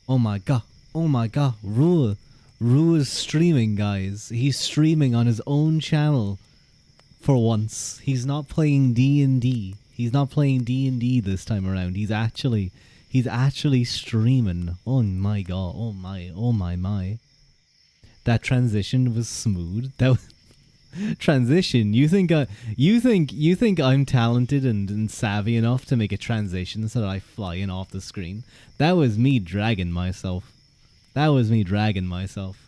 Oh my god. Oh my god. Rue is streaming, guys. He's streaming on his own channel for once. He's not playing D&D. He's not playing D&D this time around. He's actually streaming. Oh my god. Oh my. That transition was smooth. That was transition. You think I'm talented and savvy enough to make a transition so that I fly in off the screen? That was me dragging myself. That was me dragging myself.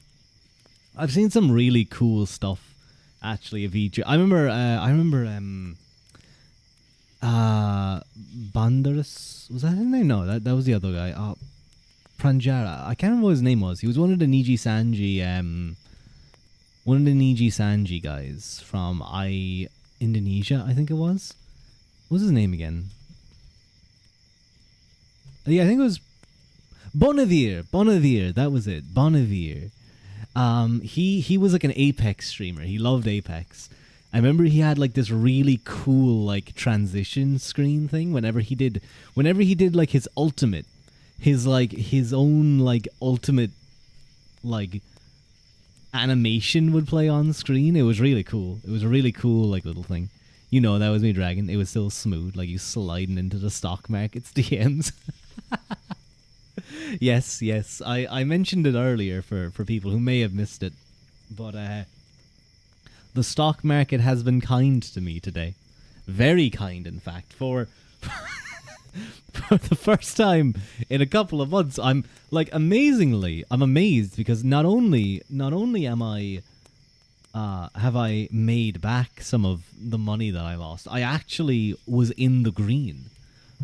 I've seen some really cool stuff actually of each. I remember Banderas, was that his name? No, that was the other guy. Pranjara. I can't remember what his name was. He was one of the Niji Sanji guys from Indonesia, I think it was. What was his name again? Yeah, I think it was Bonavir. Bonavir, that was it. Bonavir. He was like an Apex streamer. He loved Apex. I remember he had like this really cool like transition screen thing whenever he did like his ultimate, his own like ultimate like animation would play on screen. It was really cool. It was a really cool like little thing. You know, that was me dragging. It was still smooth, like you sliding into the stock market's DMs. Yes. I mentioned it earlier for people who may have missed it. But the stock market has been kind to me today. Very kind, in fact. For the first time in a couple of months, I'm amazed because not only am I have I made back some of the money that I lost, I actually was in the green.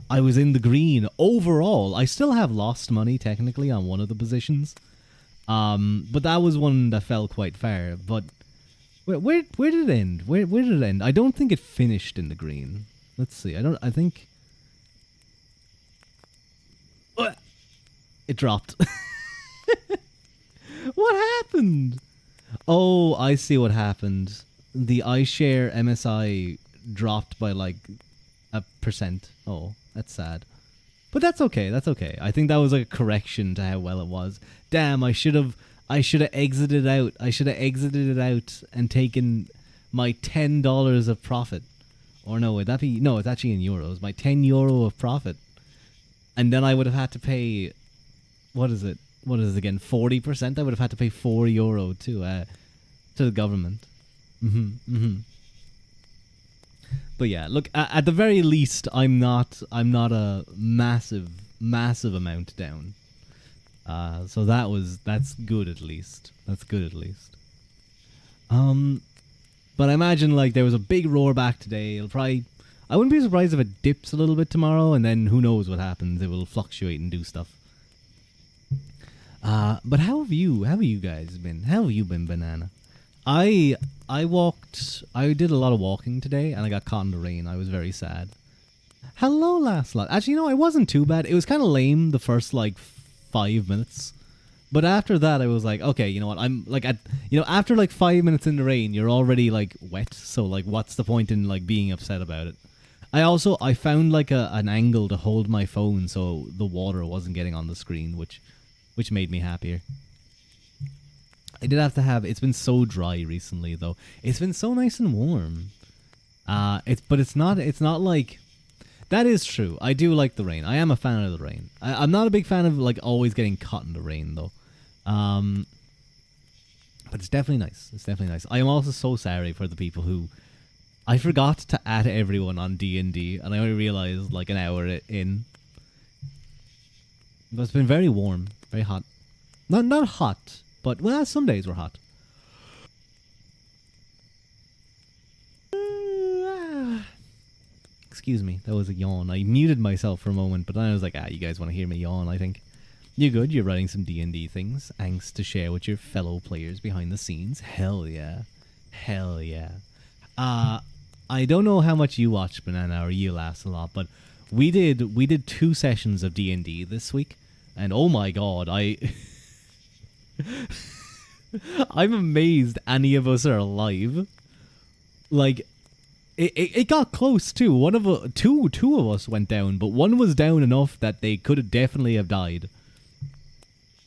I was in the green overall. I still have lost money technically on one of the positions, but that was one that fell quite far. But where did it end? Where did it end? I don't think it finished in the green. Let's see. I think it dropped. What happened? Oh, I see what happened. The iShare MSI dropped by like a percent. Oh, that's sad. But that's okay. That's okay. I think that was like a correction to how well it was. Damn, I should have exited out. I should have exited it out and taken my $10 of profit. Or no, would that be no, it's actually in euros. My €10 of profit. And then I would have had to pay what is it? What is it again? 40%? I would have had to pay €4 to the government. Mm-hmm. But yeah, look, at the very least, I'm not a massive amount down. So that's good at least. That's good at least. But I imagine like there was a big roar back today. I wouldn't be surprised if it dips a little bit tomorrow, and then who knows what happens. It will fluctuate and do stuff. But how have you guys been? How have you been, Banana? I did a lot of walking today, and I got caught in the rain. I was very sad. Hello, last lot. Actually, no, I wasn't too bad. It was kind of lame the first like 5 minutes, but after that, I was like, okay, you know what? I'm like after like 5 minutes in the rain, you're already like wet. So like, what's the point in like being upset about it? I found like an angle to hold my phone so the water wasn't getting on the screen, which made me happier. I did have to have. It's been so dry recently, though. It's been so nice and warm. It's not like. That is true. I do like the rain. I am a fan of the rain. I'm not a big fan of like always getting caught in the rain, though. But it's definitely nice. It's definitely nice. I am also so sorry for the people who. I forgot to add everyone on D&D, and I only realized like an hour in. But it's been very warm, very hot. Not hot. But, well, some days were hot. Excuse me, that was a yawn. I muted myself for a moment, but then I was like, you guys want to hear me yawn, I think. You're good, you're writing some D&D things. Angst to share with your fellow players behind the scenes. Hell yeah. Hell yeah. I don't know how much you watched, Banana, or you last a lot, but we did 2 sessions of D&D this week, and oh my god, I'm amazed any of us are alive. Like, it got close too. Two of us went down, but one was down enough that they could have definitely have died.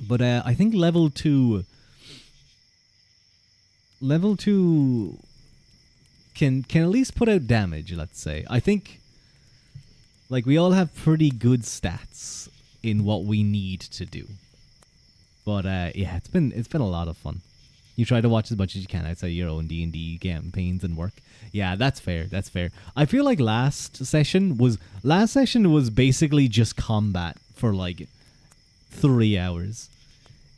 But I think level two can at least put out damage. Let's say. I think like we all have pretty good stats in what we need to do. But yeah, it's been a lot of fun. You try to watch as much as you can outside your own D&D campaigns and work. Yeah, that's fair. That's fair. I feel like last session was basically just combat for like 3 hours.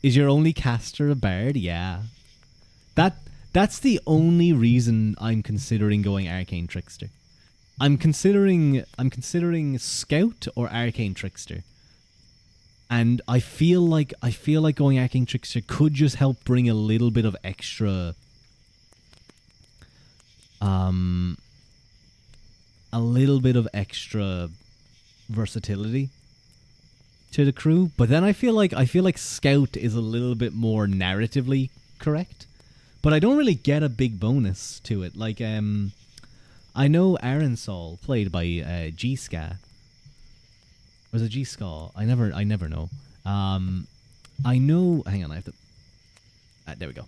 Is your only caster a bard? Yeah. That's the only reason I'm considering going Arcane Trickster. I'm considering Scout or Arcane Trickster. And I feel like going Arcane Trickster could just help bring a little bit of extra versatility to the crew. But then I feel like Scout is a little bit more narratively correct. But I don't really get a big bonus to it. Like I know Aaron Saul, played by G-Ska. Was it G-Ska? I never know. I know. Hang on, I have to. There we go.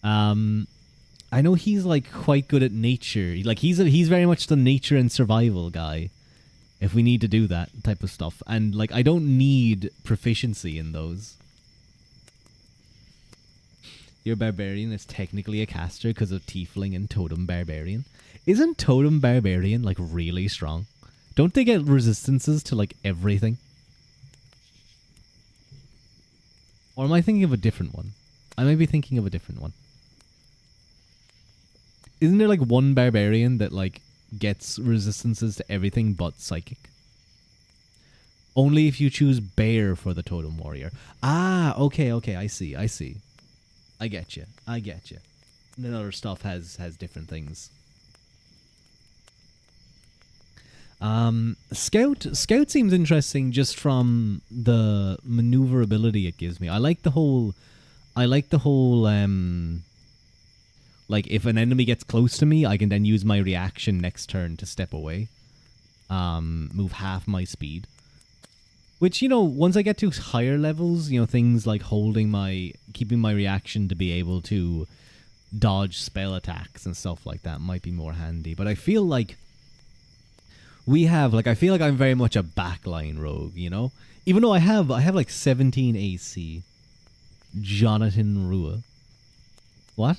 I know he's like quite good at nature. Like he's very much the nature and survival guy. If we need to do that type of stuff, and like I don't need proficiency in those. Your barbarian is technically a caster because of tiefling and totem barbarian. Isn't totem barbarian like really strong? Don't they get resistances to like everything? Or am I thinking of a different one? I might be thinking of a different one. Isn't there like one barbarian that like gets resistances to everything but psychic? Only if you choose bear for the totem warrior. Ah, okay, I see. I get you. And then other stuff has different things. Scout seems interesting just from the maneuverability it gives me. I like the whole like if an enemy gets close to me, I can then use my reaction next turn to step away. Move half my speed. Which, you know, once I get to higher levels, you know, things like keeping my reaction to be able to dodge spell attacks and stuff like that might be more handy. But I feel like I feel like I'm very much a backline rogue, you know? Even though I have like 17 AC. Jonathan Rua. What?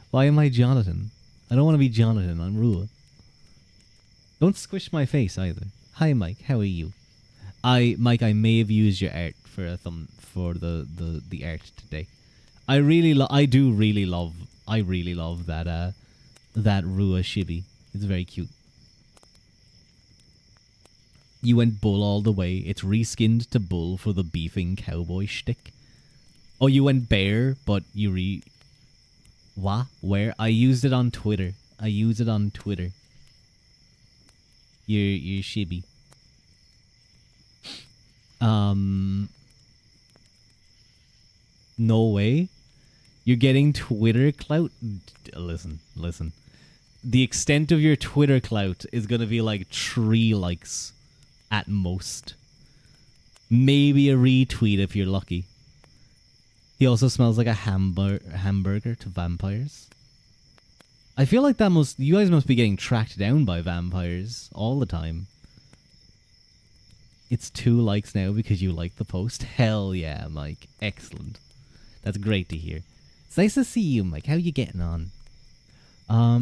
Why am I Jonathan? I don't want to be Jonathan, I'm Rua. Don't squish my face either. Hi Mike, how are you? Mike, I may have used your art for the art today. I really love that Rua chibi. It's very cute. You went bull all the way. It's reskinned to bull for the beefing cowboy shtick. Oh, you went bear, but you what? Where? I used it on Twitter. You're shibby. No way. You're getting Twitter clout? Listen. The extent of your Twitter clout is going to be like 3 likes at most. Maybe a retweet if you're lucky. He also smells like a hamburger to vampires. I feel like you guys must be getting tracked down by vampires all the time. It's 2 likes now because you like the post. Hell yeah, Mike. Excellent. That's great to hear. It's nice to see you, Mike. How you getting on?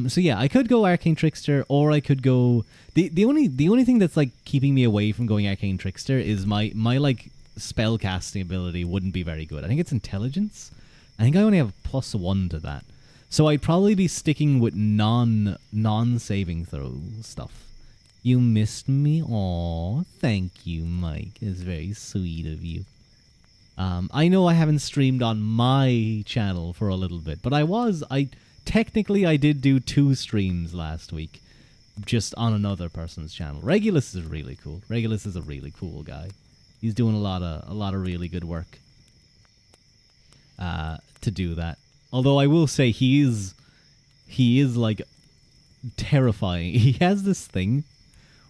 So yeah, I could go Arcane Trickster, or I could go the only thing that's like keeping me away from going Arcane Trickster is my like spell casting ability wouldn't be very good. I think it's intelligence. I think I only have +1 to that. So I'd probably be sticking with non-saving throw stuff. You missed me? Aw, thank you, Mike. It's very sweet of you. I know I haven't streamed on my channel for a little bit, but I did do 2 streams last week, just on another person's channel. Regulus is really cool. Regulus is a really cool guy. He's doing a lot of really good work to do that. Although I will say he is like terrifying. He has this thing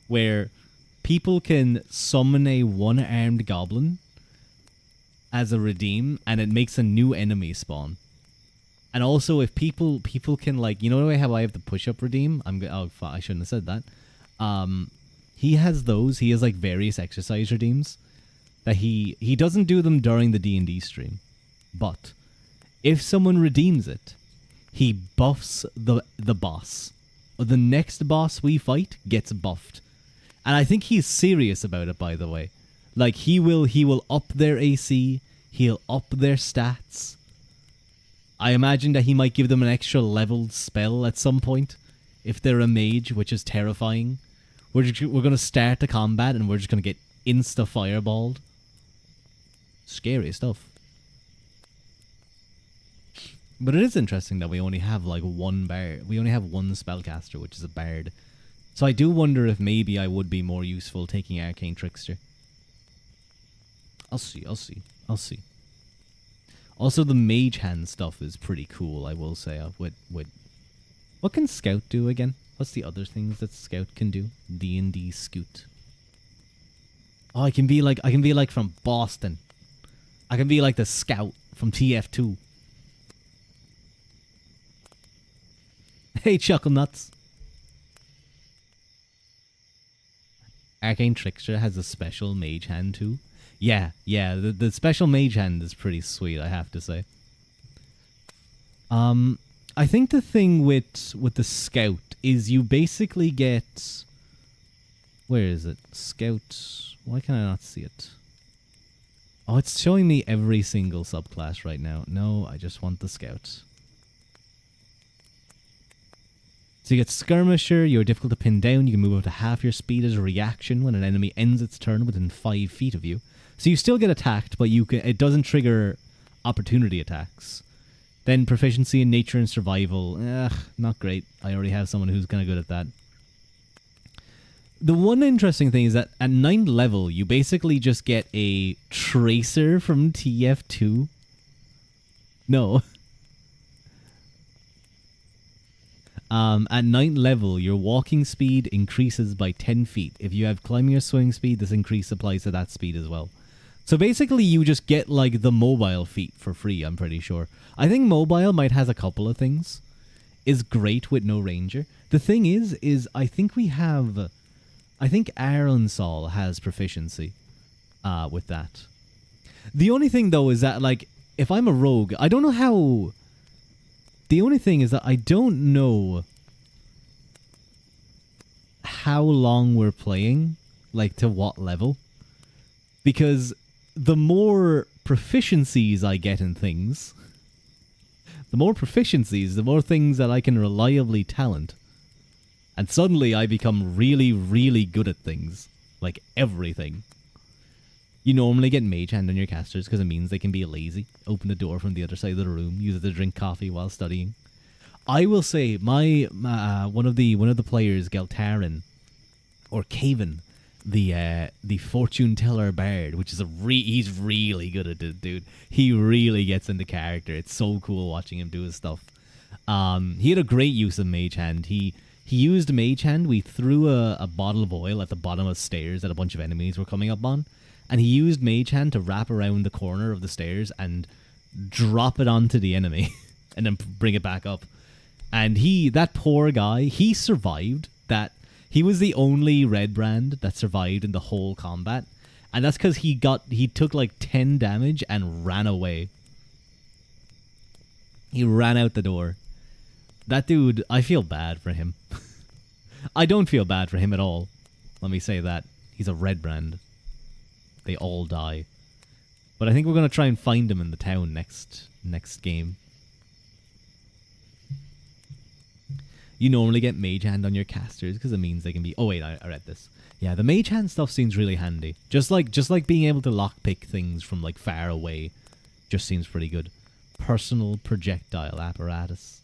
where people can summon a 1-armed goblin, as a redeem, and it makes a new enemy spawn. And also, if people can, like, you know how I have the push-up redeem? I shouldn't have said that. He has those. He has like various exercise redeems that he doesn't do them during the D&D stream, but if someone redeems it, he buffs the boss. The next boss we fight gets buffed, and I think he's serious about it. By the way, like he will up their AC. He'll up their stats. I imagine that he might give them an extra leveled spell at some point if they're a mage, which is terrifying. We're going to start the combat and we're just going to get insta-fireballed. Scary stuff. But it is interesting that we only have like one bard. We only have one spellcaster, which is a bard. So I do wonder if maybe I would be more useful taking Arcane Trickster. I'll see. Also, the Mage Hand stuff is pretty cool, I will say. What can Scout do again? What's the other things that Scout can do? D&D Scout. Oh, I can be like from Boston. I can be like the Scout from TF2. Hey, Chuckle Nuts. Arcane Trickster has a special Mage Hand too. Yeah, the special Mage Hand is pretty sweet, I have to say. I think the thing with the Scout is you basically get... Where is it? Scout... Why can I not see it? Oh, it's showing me every single subclass right now. No, I just want the Scout. So you get Skirmisher, you're difficult to pin down, you can move up to half your speed as a reaction when an enemy ends its turn within 5 feet of you. So you still get attacked, but it doesn't trigger opportunity attacks. Then proficiency in nature and survival. Not great. I already have someone who's kind of good at that. The one interesting thing is that at 9th level, you basically just get a Tracer from TF2. No. At 9th level, your walking speed increases by 10 feet. If you have climbing or swing speed, this increase applies to that speed as well. So basically, you just get like the mobile feat for free, I'm pretty sure. I think mobile might has a couple of things. Is great with no ranger. The thing is I think we have... I think Aronsol has proficiency with that. The only thing, though, is that, like, if I'm a rogue, I don't know how... The only thing is that I don't know how long we're playing, like, to what level. Because the more proficiencies I get in things, the more things that I can reliably talent. And suddenly I become really, really good at things. Like, everything. You normally get Mage Hand on your casters because it means they can be lazy. Open the door from the other side of the room. Use it to drink coffee while studying. I will say, one of the players, Galtarin, or Caven, the fortune teller bard, which is he's really good at it, dude. He really gets into character. It's so cool watching him do his stuff. He had a great use of Mage Hand. He used Mage Hand. We threw a bottle of oil at the bottom of the stairs that a bunch of enemies were coming up on. And he used Mage Hand to wrap around the corner of the stairs and drop it onto the enemy. And then bring it back up. And that poor guy, he survived that. He was the only red brand that survived in the whole combat. And that's because he took like 10 damage and ran away. He ran out the door. That dude, I feel bad for him. I don't feel bad for him at all. Let me say that. He's a red brand. They all die. But I think we're going to try and find him in the town next game. You normally get Mage Hand on your casters because it means they can be... Oh wait, I read this. Yeah, the Mage Hand stuff seems really handy. Just like being able to lockpick things from like far away just seems pretty good. Personal projectile apparatus.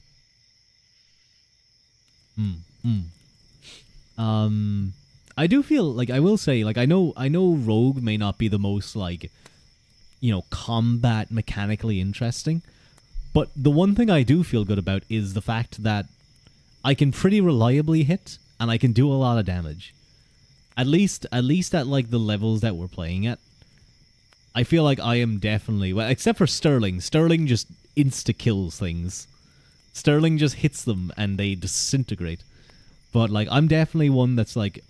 I do feel like, I will say, like, I know Rogue may not be the most, like, you know, combat mechanically interesting, but the one thing I do feel good about is the fact that I can pretty reliably hit and I can do a lot of damage. At least at like the levels that we're playing at. I feel like I am definitely, well, except for Sterling. Sterling just insta kills things. Sterling just hits them and they disintegrate. But like I'm definitely one that's like,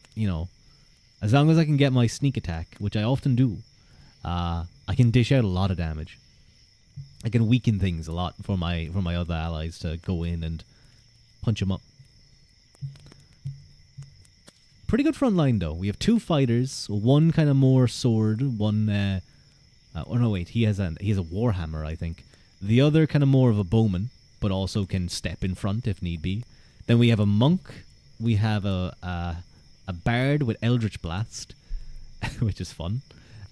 as long as I can get my sneak attack, which I often do, I can dish out a lot of damage. I can weaken things a lot for my other allies to go in and punch them up. Pretty good front line though. We have 2 fighters, one kind of more sword, one oh no wait, he has a warhammer, I think. The other kind of more of a bowman, but also can step in front if need be. Then we have a monk. We have a bard with Eldritch Blast, which is fun,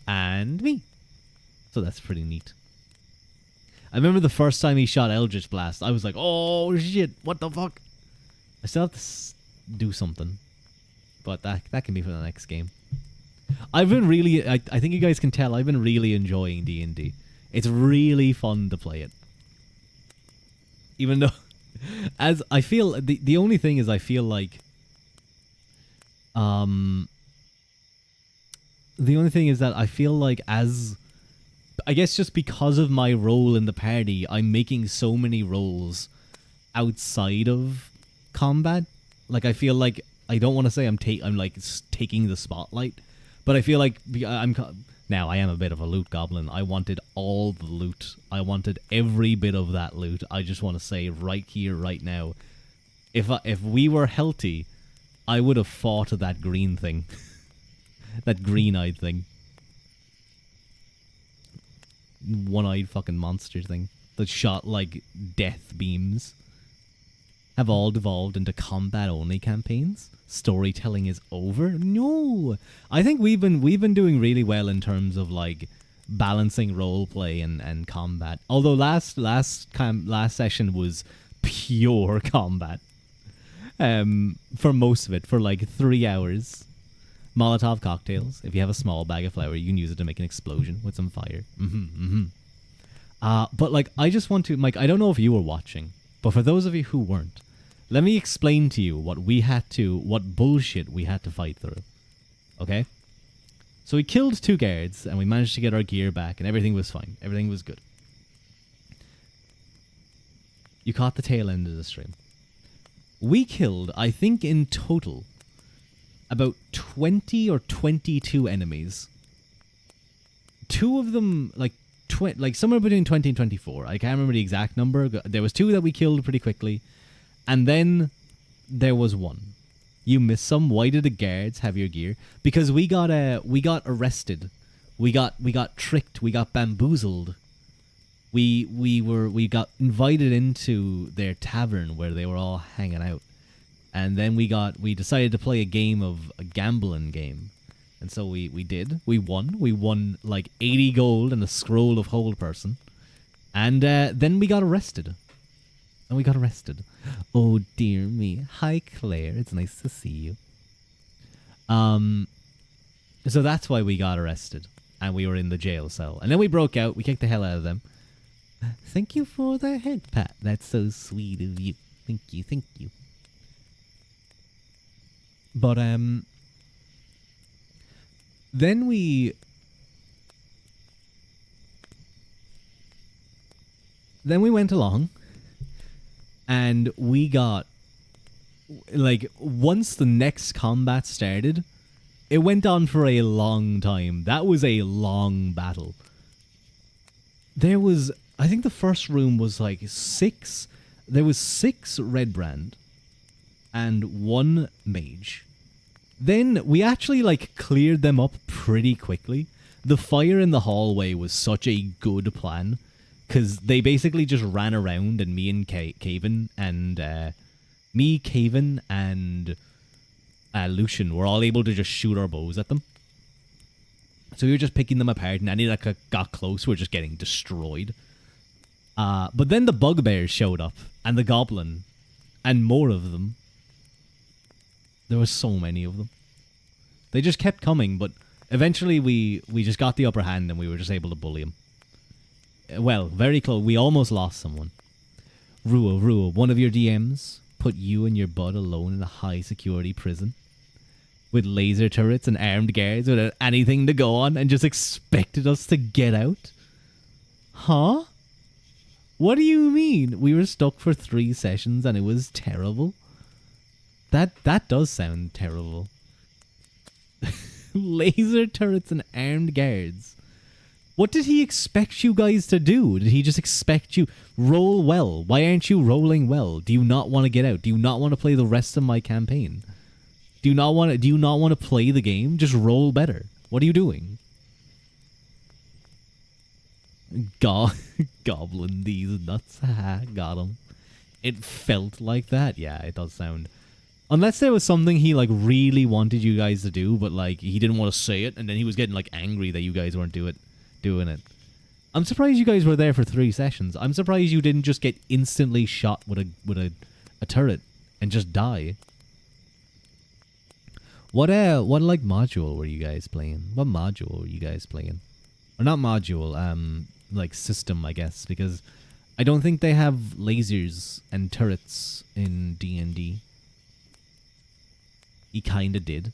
and me. So that's pretty neat. I remember the first time he shot Eldritch Blast, I was like, oh shit, what the fuck? I still have to do something, but that can be for the next game. I've been really, I think you guys can tell, I've been really enjoying D&D. It's really fun to play it. Even though, as I feel, the only thing is I feel like, the only thing is that I feel like I guess just because of my role in the party, I'm making so many rolls outside of combat. Like I feel like, I don't want to say I'm like taking the spotlight, but I feel like now I am a bit of a loot goblin. I wanted all the loot. I wanted every bit of that loot. I just want to say right here, right now, if we were healthy, I would have fought that green thing, that green-eyed thing, one-eyed fucking monster thing that shot like death beams. Have all devolved into combat-only campaigns. Storytelling is over. No, I think we've been doing really well in terms of like balancing roleplay and combat. Although last session was pure combat. For most of it, for like 3 hours. Molotov cocktails. If you have a small bag of flour, you can use it to make an explosion with some fire. But like, I just want to, Mike, I don't know if you were watching, but for those of you who weren't, let me explain to you what bullshit we had to fight through. Okay? So we killed 2 guards, and we managed to get our gear back, and everything was fine. Everything was good. You caught the tail end of the stream. We killed, I think in total, about 20 or 22 enemies. 2 of them, like somewhere between 20 and 24. I can't remember the exact number. There was 2 that we killed pretty quickly. And then there was 1. You missed some. Why did the guards have your gear? Because we got arrested. We got tricked. We got bamboozled. We got invited into their tavern where they were all hanging out. And then we decided to play a gambling game. And so we did. We won. We won like 80 gold and a scroll of hold person. And then we got arrested. Oh dear me. Hi Claire, it's nice to see you. So that's why we got arrested. And we were in the jail cell. And then we broke out, we kicked the hell out of them. Thank you for the head pat. That's so sweet of you. Thank you. But then we went along. And we got, like, once the next combat started, it went on for a long time. That was a long battle. There was, I think the first room was like 6. There was 6 Red Brand and 1 mage. Then we actually, like, cleared them up pretty quickly. The fire in the hallway was such a good plan. Because they basically just ran around, and me and Caven and Lucian were all able to just shoot our bows at them. So we were just picking them apart, and any that got close were just getting destroyed. But then the bugbears showed up, and the goblin, and more of them. There were so many of them. They just kept coming, but eventually we just got the upper hand, and we were just able to bully them. Well, very close. We almost lost someone. Rua, one of your DMs put you and your bud alone in a high security prison. with laser turrets and armed guards without anything to go on and just expected us to get out? Huh? What do you mean? We were stuck for 3 sessions and it was terrible? That does sound terrible. Laser turrets and armed guards. What did he expect you guys to do? Did he just expect you roll well? Why aren't you rolling well? Do you not want to get out? Do you not want to play the rest of my campaign? Do you not want to play the game? Just roll better. What are you doing? Goblin these nuts. Got him. It felt like that. Yeah, it does sound. Unless there was something he like really wanted you guys to do, but like he didn't want to say it, and then he was getting like angry that you guys weren't doing it. I'm surprised you guys were there for 3 sessions. I'm surprised you didn't just get instantly shot with a turret and just die. What like module were you guys playing? What module were you guys playing? Or not module, like system, I guess, because I don't think they have lasers and turrets in D&D. He kinda did.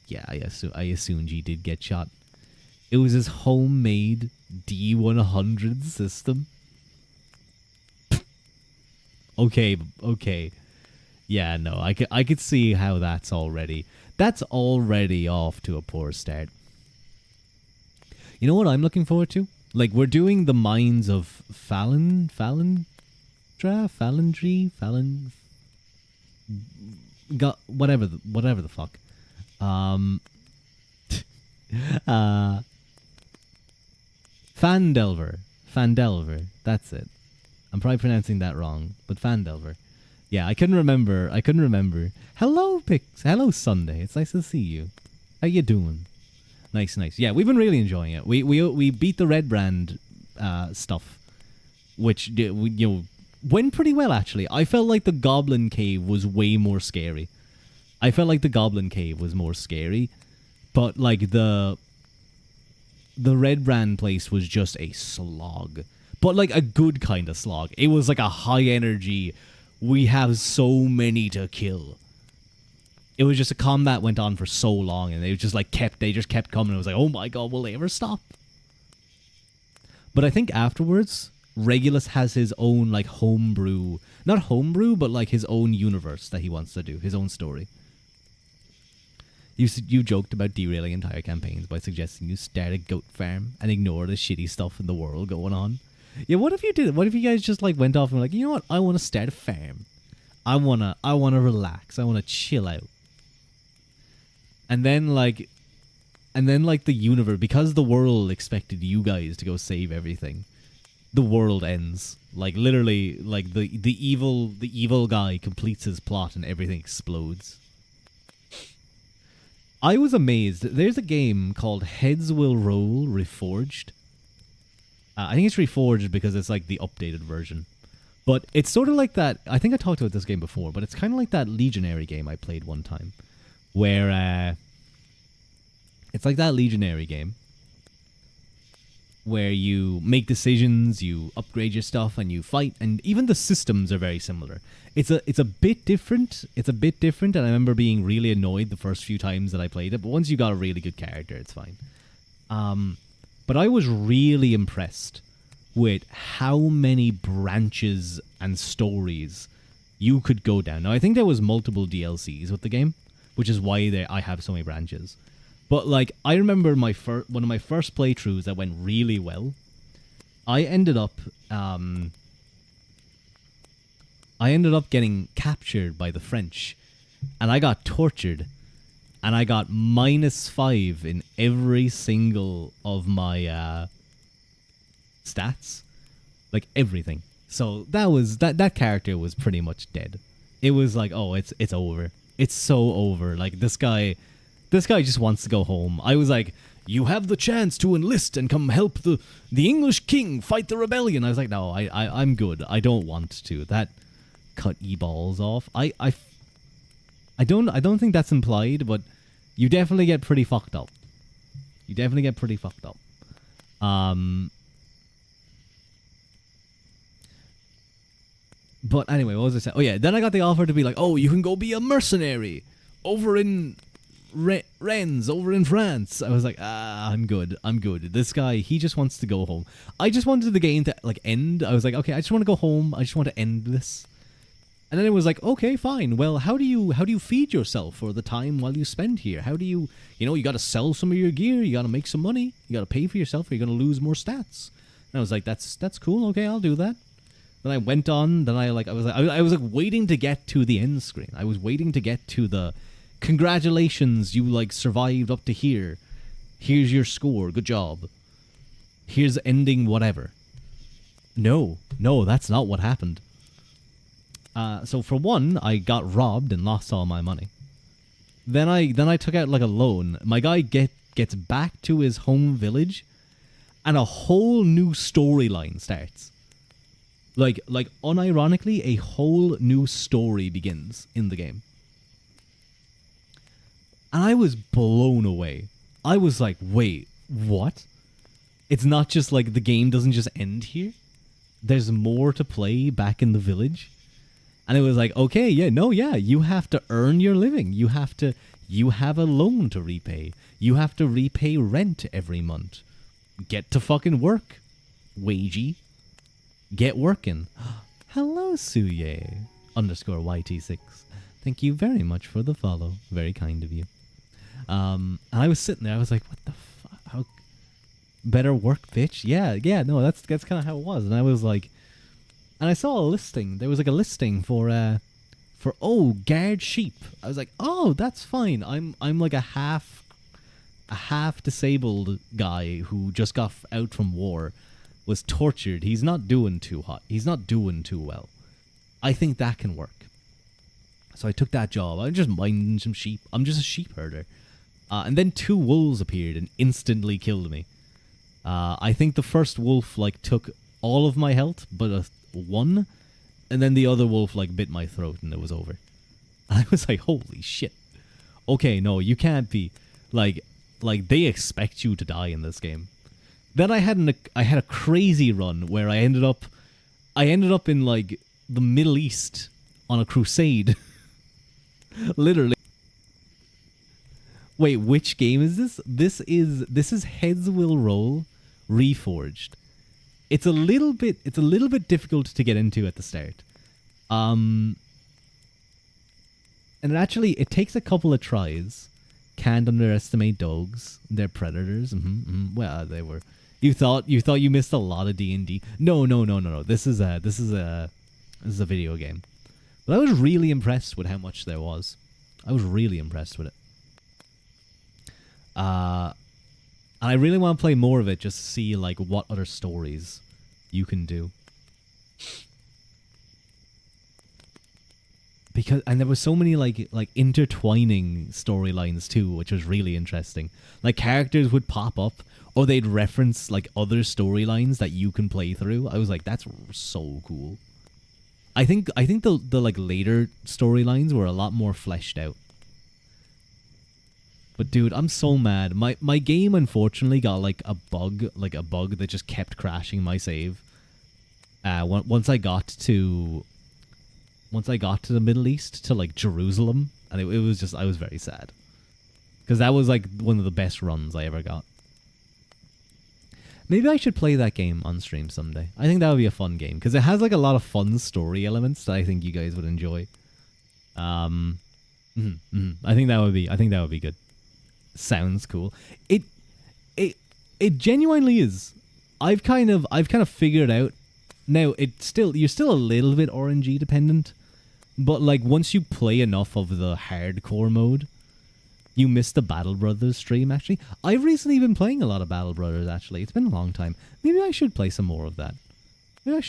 Yeah, I assumed he did get shot. It was his homemade D100 system. Okay. Yeah, no, I could see how that's already off to a poor start. You know what I'm looking forward to? Like, we're doing the Mines of Falandry. Whatever the fuck. Phandelver. That's it. I'm probably pronouncing that wrong, but Phandelver. Yeah, I couldn't remember. Hello, Pix. Hello, Sunday. It's nice to see you. How you doing? Nice. Yeah, we've been really enjoying it. We beat the Red Brand stuff, which went pretty well, actually. I felt like the Goblin Cave was way more scary. But like the Red Brand place was just a slog. But like a good kind of slog. It was like a high energy, we have so many to kill. It was just a combat went on for so long, and they just kept coming. It was like, oh my god, will they ever stop? But I think afterwards, Regulus has his own like homebrew, not homebrew, but like his own universe that he wants to do, his own story. You joked about derailing entire campaigns by suggesting you start a goat farm and ignore the shitty stuff in the world going on. Yeah, what if you did? What if you guys just like went off and were like, you know what? I want to start a farm. I wanna relax. I wanna chill out. And then like the universe, because the world expected you guys to go save everything, the world ends. Like literally, like the evil guy completes his plot and everything explodes. I was amazed. There's a game called Heads Will Roll Reforged. I think it's Reforged because it's like the updated version. But it's sort of like that. I think I talked about this game before, but it's kind of like that Legionary game I played one time. Where it's like that Legionary game where you make decisions, you upgrade your stuff, and you fight, and even the systems are very similar. It's a bit different. And I remember being really annoyed the first few times that I played it, but once you got a really good character, it's fine. But I was really impressed with how many branches and stories you could go down. Now, I think there was multiple DLCs with the game, which is why I have so many branches. But like, I remember one of my first playthroughs that went really well. I ended up getting captured by the French, and I got tortured, and I got -5 in every single of my stats, like everything. So that character was pretty much dead. It was like, oh, it's over. It's so over. Like this guy just wants to go home. I was like, you have the chance to enlist and come help the English king fight the rebellion. I was like, no, I'm good. I don't want to. That cut balls off. I don't think that's implied, but you definitely get pretty fucked up. But anyway, what was I saying? Oh yeah, then I got the offer to be like, oh, you can go be a mercenary. over in Rennes, over in France. I was like, I'm good. I'm good. This guy, he just wants to go home. I just wanted the game to like end. I was like, okay, I just want to go home. I just want to end this. And then it was like, okay, fine. Well, how do you feed yourself for the time while you spend here? How do you you got to sell some of your gear. You got to make some money. You got to pay for yourself. Or you're going to lose more stats. And I was like, that's cool. Okay, I'll do that. Then I went on. Then I was waiting to get to the end screen. I was waiting to get to the congratulations, you like survived up to here. Here's your score. Good job. Here's ending whatever. No, that's not what happened. So for one, I got robbed and lost all my money. Then I took out like a loan. My guy gets back to his home village, and a whole new storyline starts. Like unironically, a whole new story begins in the game. And I was blown away. I was like, wait, what? It's not just like the game doesn't just end here. There's more to play back in the village. And it was like, okay, you have to earn your living. You have a loan to repay. You have to repay rent every month. Get to fucking work, wagey. Get working. Hello, Suye _YT6. Thank you very much for the follow. Very kind of you. And I was sitting there. I was like, what the fuck? How better work, bitch? Yeah. No, that's kind of how it was. And I was like, and I saw a listing. There was like a listing for guard sheep. I was like, oh, that's fine. I'm like a half disabled guy who just got out from war, was tortured. He's not doing too hot. He's not doing too well. I think that can work. So I took that job. I'm just minding some sheep. I'm just a sheep herder. And then 2 wolves appeared and instantly killed me. I think the first wolf like took all of my health, but one, and then the other wolf like bit my throat and it was over. And I was like, holy shit. Okay, no, you can't be like they expect you to die in this game. Then I had a crazy run where I ended up in like the Middle East on a crusade. Literally. Wait, which game is this? This is Heads Will Roll Reforged. It's a little bit difficult to get into at the start. And it takes a couple of tries. Can't underestimate dogs. They're predators. Well, they were. You thought you missed a lot of D&D. No. This is a video game. But I was really impressed with how much there was. I was really impressed with it. And I really want to play more of it just to see like what other stories you can do. And there was so many like intertwining storylines too, which was really interesting. Like characters would pop up or they'd reference like other storylines that you can play through. I was like, that's so cool. I think the like later storylines were a lot more fleshed out. But dude, I'm so mad. My game unfortunately got like a bug that just kept crashing my save. Once I got to the Middle East, to like Jerusalem, and it was just, I was very sad. Because that was like one of the best runs I ever got. Maybe I should play that game on stream someday. I think that would be a fun game, because it has like a lot of fun story elements that I think you guys would enjoy. I think that would be good. Sounds cool. It genuinely is. I've kind of figured out. Now you're still a little bit RNG dependent, but like once you play enough of the hardcore mode, you miss the Battle Brothers stream. Actually, I've recently been playing a lot of Battle Brothers. Actually, it's been a long time. Maybe I should play some more of that. I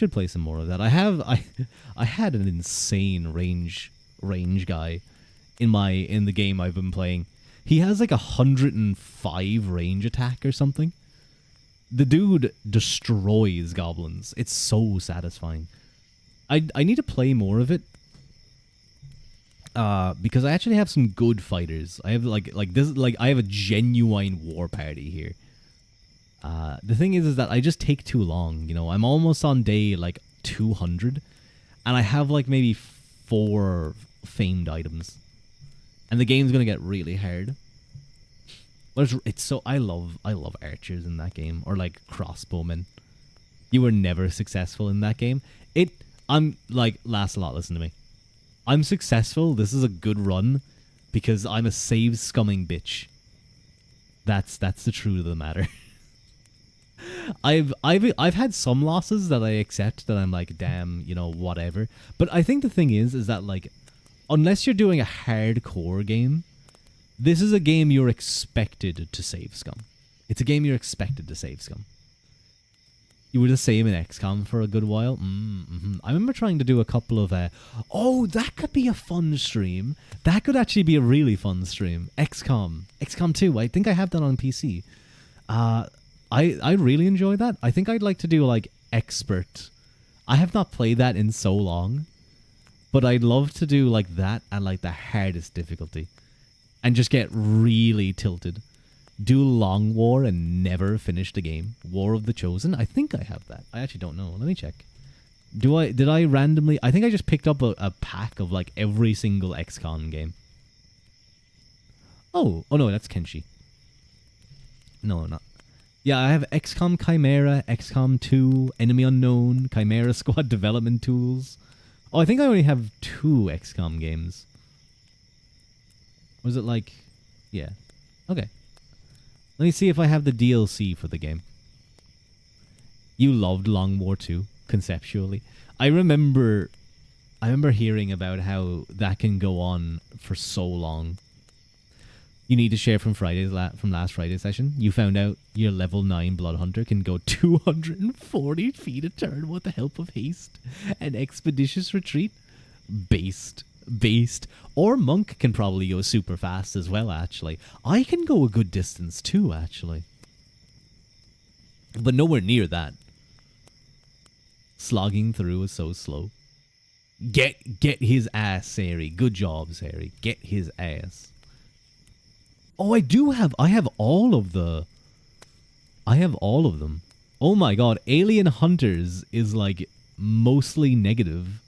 had an insane range guy in the game I've been playing. He has like 105 range attack or something. The dude destroys goblins. It's so satisfying. I need to play more of it. Because I actually have some good fighters. I have I have a genuine war party here. The thing is that I just take too long. You know, I'm almost on day like 200, and I have like maybe 4 famed items. and the game's gonna get really hard. But it's so I love archers in that game, or like crossbowmen. You were never successful in that game. I'm like, last a lot. Listen to me. I'm successful. This is a good run because I'm a save scumming bitch. That's the truth of the matter. I've had some losses that I accept, that I'm like, damn, whatever. But I think the thing is that like, unless you're doing a hardcore game, this is a game you're expected to save scum. It's a game you're expected to save scum. You were the same in XCOM for a good while. I remember trying to do a couple of... that could be a fun stream. That could actually be a really fun stream. XCOM 2. I think I have that on PC. I really enjoy that. I think I'd like to do like expert. I have not played that in so long. But I'd love to do like that at like the hardest difficulty. And just get really tilted. Do Long War and never finish the game. War of the Chosen. I think I have that. I actually don't know. Let me check. Did I randomly... I think I just picked up a pack of like every single XCOM game. Oh no, that's Kenshi. No, not. Yeah, I have XCOM Chimera, XCOM 2, Enemy Unknown, Chimera Squad Development Tools. Oh, I think I only have 2 XCOM games. Was it like... Yeah. Okay. Let me see if I have the DLC for the game. You loved Long War 2, conceptually. I remember hearing about how that can go on for so long. You need to share from last Friday's session. You found out your level 9 Blood Hunter can go 240 feet a turn with the help of haste and expeditious retreat. Based. Or Monk can probably go super fast as well, actually. I can go a good distance too, actually. But nowhere near that. Slogging through is so slow. Get his ass, Sari. Good job, Sari. Get his ass. Oh, I have all of them. Oh my god, Alien Hunters is like mostly negative.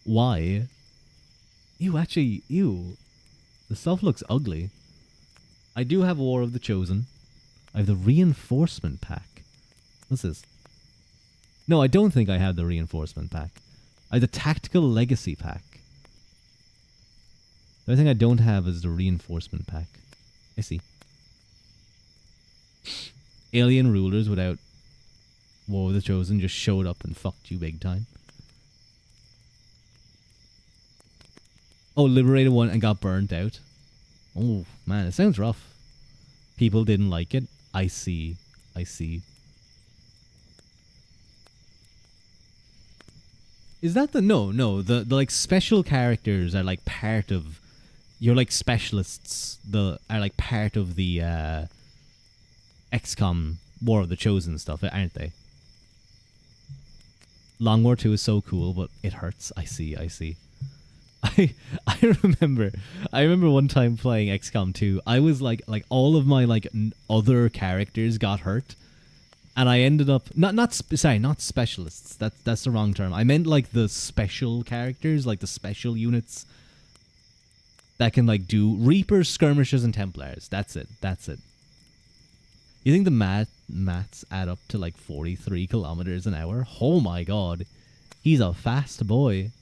Why? Ew. The stuff looks ugly. I do have War of the Chosen. I have the Reinforcement Pack. What's this? No, I don't think I have the Reinforcement Pack. I have the Tactical Legacy Pack. The only thing I don't have is the Reinforcement Pack. I see. Alien rulers without War of the Chosen just showed up and fucked you big time. Oh, liberated one and got burnt out. Oh, man, it sounds rough. People didn't like it. I see. Is that the... No. The like special characters are like part of... You're like specialists are like part of the XCOM War of the Chosen stuff, aren't they? Long War 2 is so cool, but it hurts. I see. I remember one time playing XCOM 2. I was like all of my like other characters got hurt, and I ended up not specialists. That's the wrong term. I meant like the special characters, like the special units that can like do Reapers, Skirmishers, and Templars. That's it. You think the mats add up to like 43 kilometers an hour? Oh my god, he's a fast boy.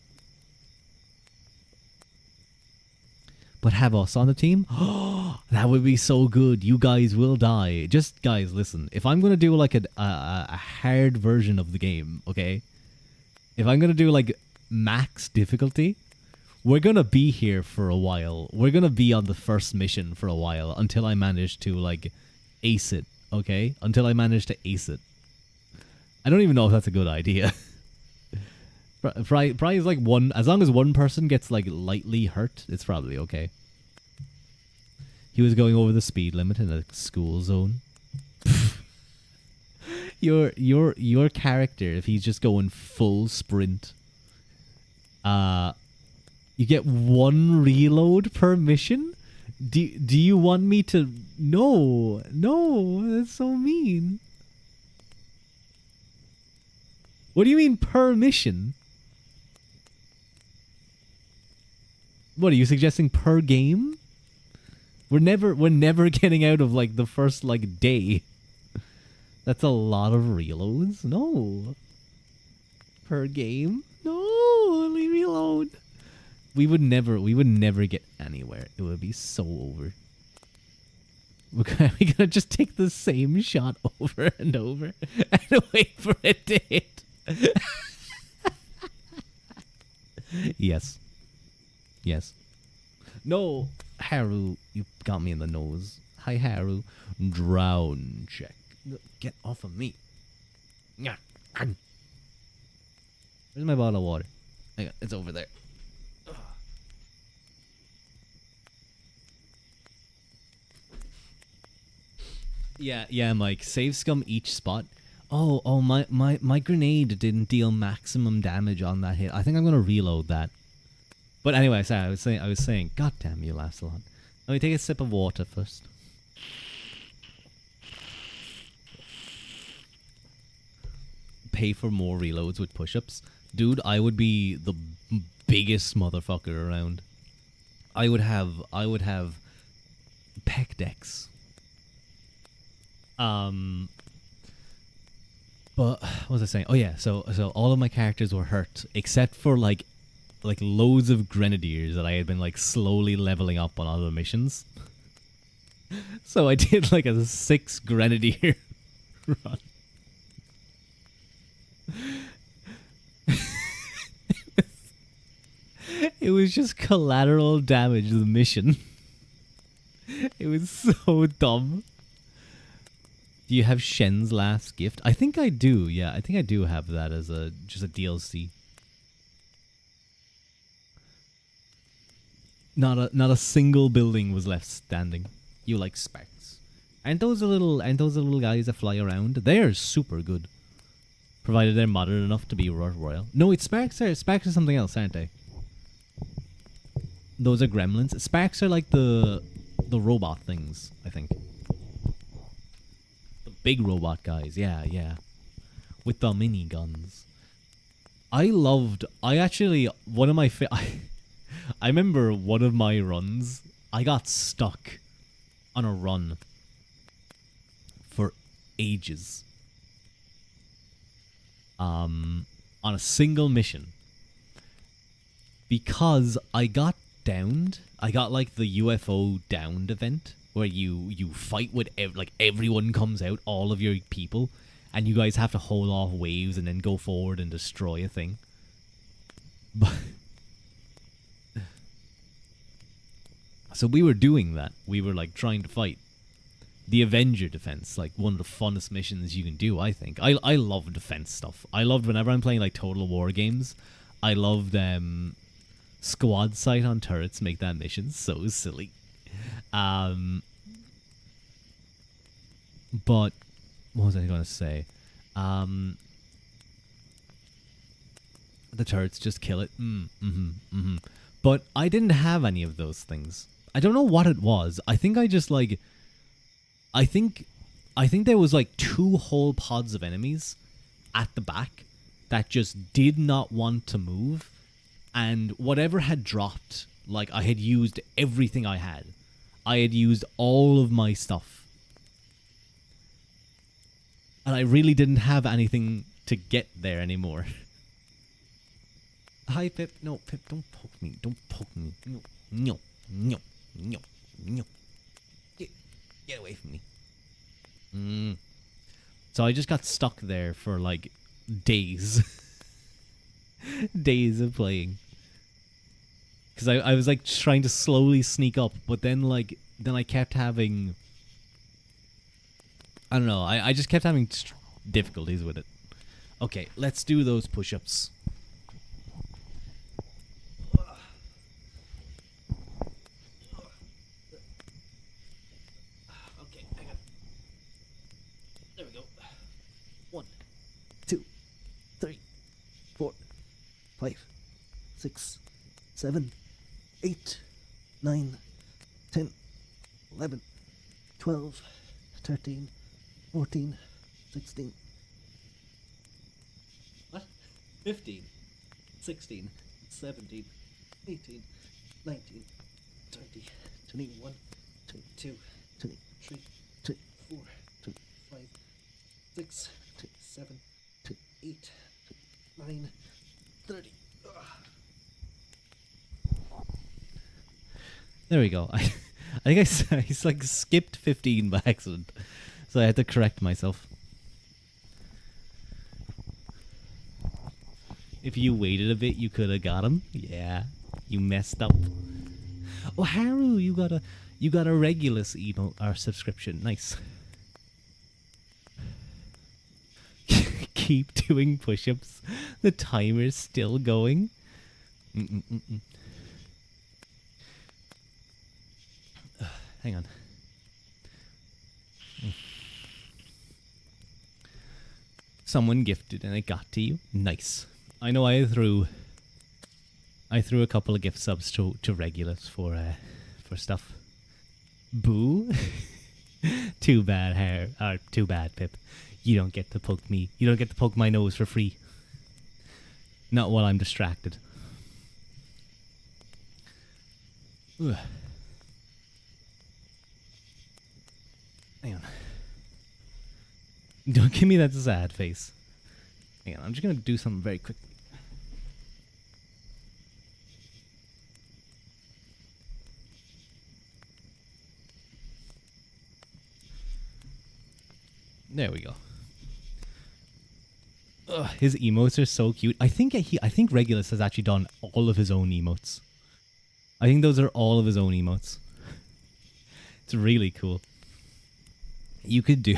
But have us on the team? Oh, that would be so good. You guys will die. Just, guys, listen. If I'm going to do, like, a hard version of the game, okay? If I'm going to do, like, max difficulty, we're going to be here for a while. We're going to be on the first mission for a while until I manage to, like, ace it, okay? Until I manage to ace it. I don't even know if that's a good idea. Probably is like one... As long as one person gets, like, lightly hurt, it's probably okay. He was going over the speed limit in a school zone. Your character, if he's just going full sprint, you get 1 reload per mission? Do you want me to... No, that's so mean. What do you mean per mission? What are you suggesting per game? We're never getting out of like the first like day. That's a lot of reloads. No. Per game? No, leave me alone. We would never get anywhere. It would be so over. We're gonna just take the same shot over and over and wait for it to hit. Yes. Yes. No, Haru, you got me in the nose. Hi, Haru. Drown check. Get off of me. Where's my bottle of water? Hang on, it's over there. Yeah, Mike. Save scum each spot. Oh, my grenade didn't deal maximum damage on that hit. I think I'm gonna reload that. But anyway, sorry, I was saying, God damn you, Lancelot. Let me take a sip of water first. Pay for more reloads with push-ups. Dude, I would be the biggest motherfucker around. I would have pec decks. But what was I saying? Oh yeah, so all of my characters were hurt except for like loads of grenadiers that I had been like slowly leveling up on other missions. So I did like a 6 grenadier run. It was just collateral damage to the mission. It was so dumb. Do you have Shen's last gift? I think I do. Yeah, I think I do have that as just a DLC. Not a single building was left standing. You like Sparks. And those are little guys that fly around. They're super good. Provided they're modern enough to be royal. No, it's Sparks. Sparks are something else, aren't they? Those are gremlins. Sparks are like the robot things, I think. The big robot guys. Yeah. With the mini guns. I remember one of my runs, I got stuck on a run for ages. On a single mission. Because I got downed. I got like the UFO downed event where you fight with everyone comes out, all of your people, and you guys have to hold off waves and then go forward and destroy a thing. But so we were doing that. We were like trying to fight the Avenger defense, like one of the funnest missions you can do, I think. I love defense stuff. I loved whenever I'm playing like Total War games. I loved squad sight on turrets make that mission so silly. But what was I going to say? The turrets just kill it. But I didn't have any of those things. I don't know what it was. I think I just like... I think there was like 2 whole pods of enemies at the back that just did not want to move. And whatever had dropped, like I had used everything I had. I had used all of my stuff. And I really didn't have anything to get there anymore. Hi, Pip. No, Pip, don't poke me. Don't poke me. No. Get away from me. So I just got stuck there for like days. Days of playing. Because I was like trying to slowly sneak up, but then I kept having... I don't know, I just kept having difficulties with it. Okay, let's do those push-ups. Okay, hang on. There we go. 1, 2, 3, 4, 5, 6, 7, 8, 9, 10, 11, 12, 13, 14, 16. What? 15, 16, 17, 18, 19, 20, 21, 22, 23, 24, 25, 6, 7, 8, 9, 30. There we go. I think I like skipped 15 by accident, so I had to correct myself. If you waited a bit, you could have got him. Yeah, you messed up. Oh, Haru, you got a Regulus emote or subscription. Nice. Keep doing push-ups. The timer's still going. Hang on. Someone gifted and it got to you. Nice. I know I threw a couple of gift subs to Regulus for stuff. Boo. Too bad, hair. Too bad, Pip. You don't get to poke me. You don't get to poke my nose for free. Not while I'm distracted. Ugh. Hang on. Don't give me that sad face. Hang on, I'm just gonna do something very quick. There we go. Ugh, his emotes are so cute. I think Regulus has actually done all of his own emotes. I think those are all of his own emotes. It's really cool. You could do...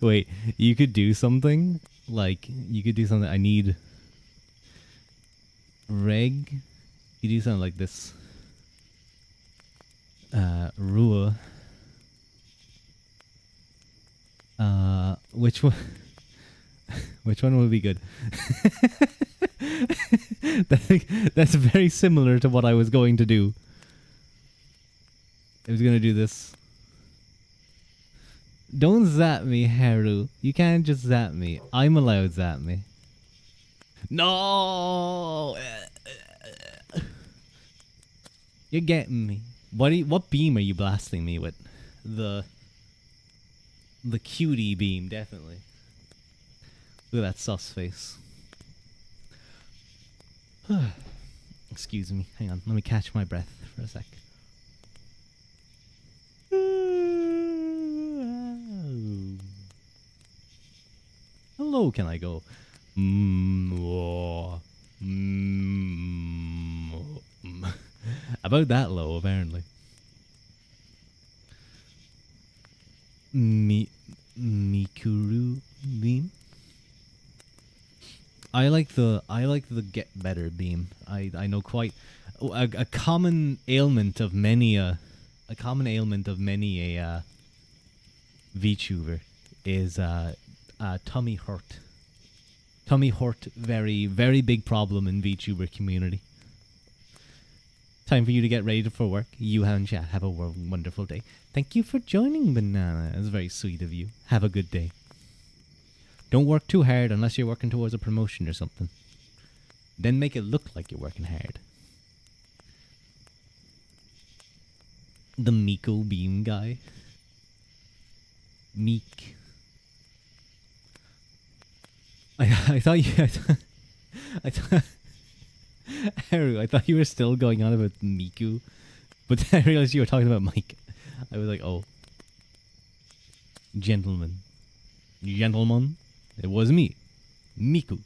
wait. You could do something like... You could do something... I need... Reg... You do something like this. Rua... which one? Which one would be good? That's very similar to what I was going to do. I was going to do this. Don't zap me, Haru. You can't just zap me. I'm allowed zap me. No! You're getting me. What beam are you blasting me with? The cutie beam, definitely. Look at that sus face. Excuse me. Hang on. Let me catch my breath for a sec. How low can I go? About that low, apparently. Mikuru beam. I like the get better beam. I know quite a common ailment of many a VTuber is tummy hurt. Tummy hurt, very very big problem in VTuber community. Time for you to get ready for work. You and chat. Have a wonderful day. Thank you for joining, Banana. It's very sweet of you. Have a good day. Don't work too hard unless you're working towards a promotion or something. Then make it look like you're working hard. The Miko beam guy. Meek. I thought Haru, I thought you were still going on about Miku, but then I realized you were talking about Mike. I was like, oh. Gentleman. It was me. Miku.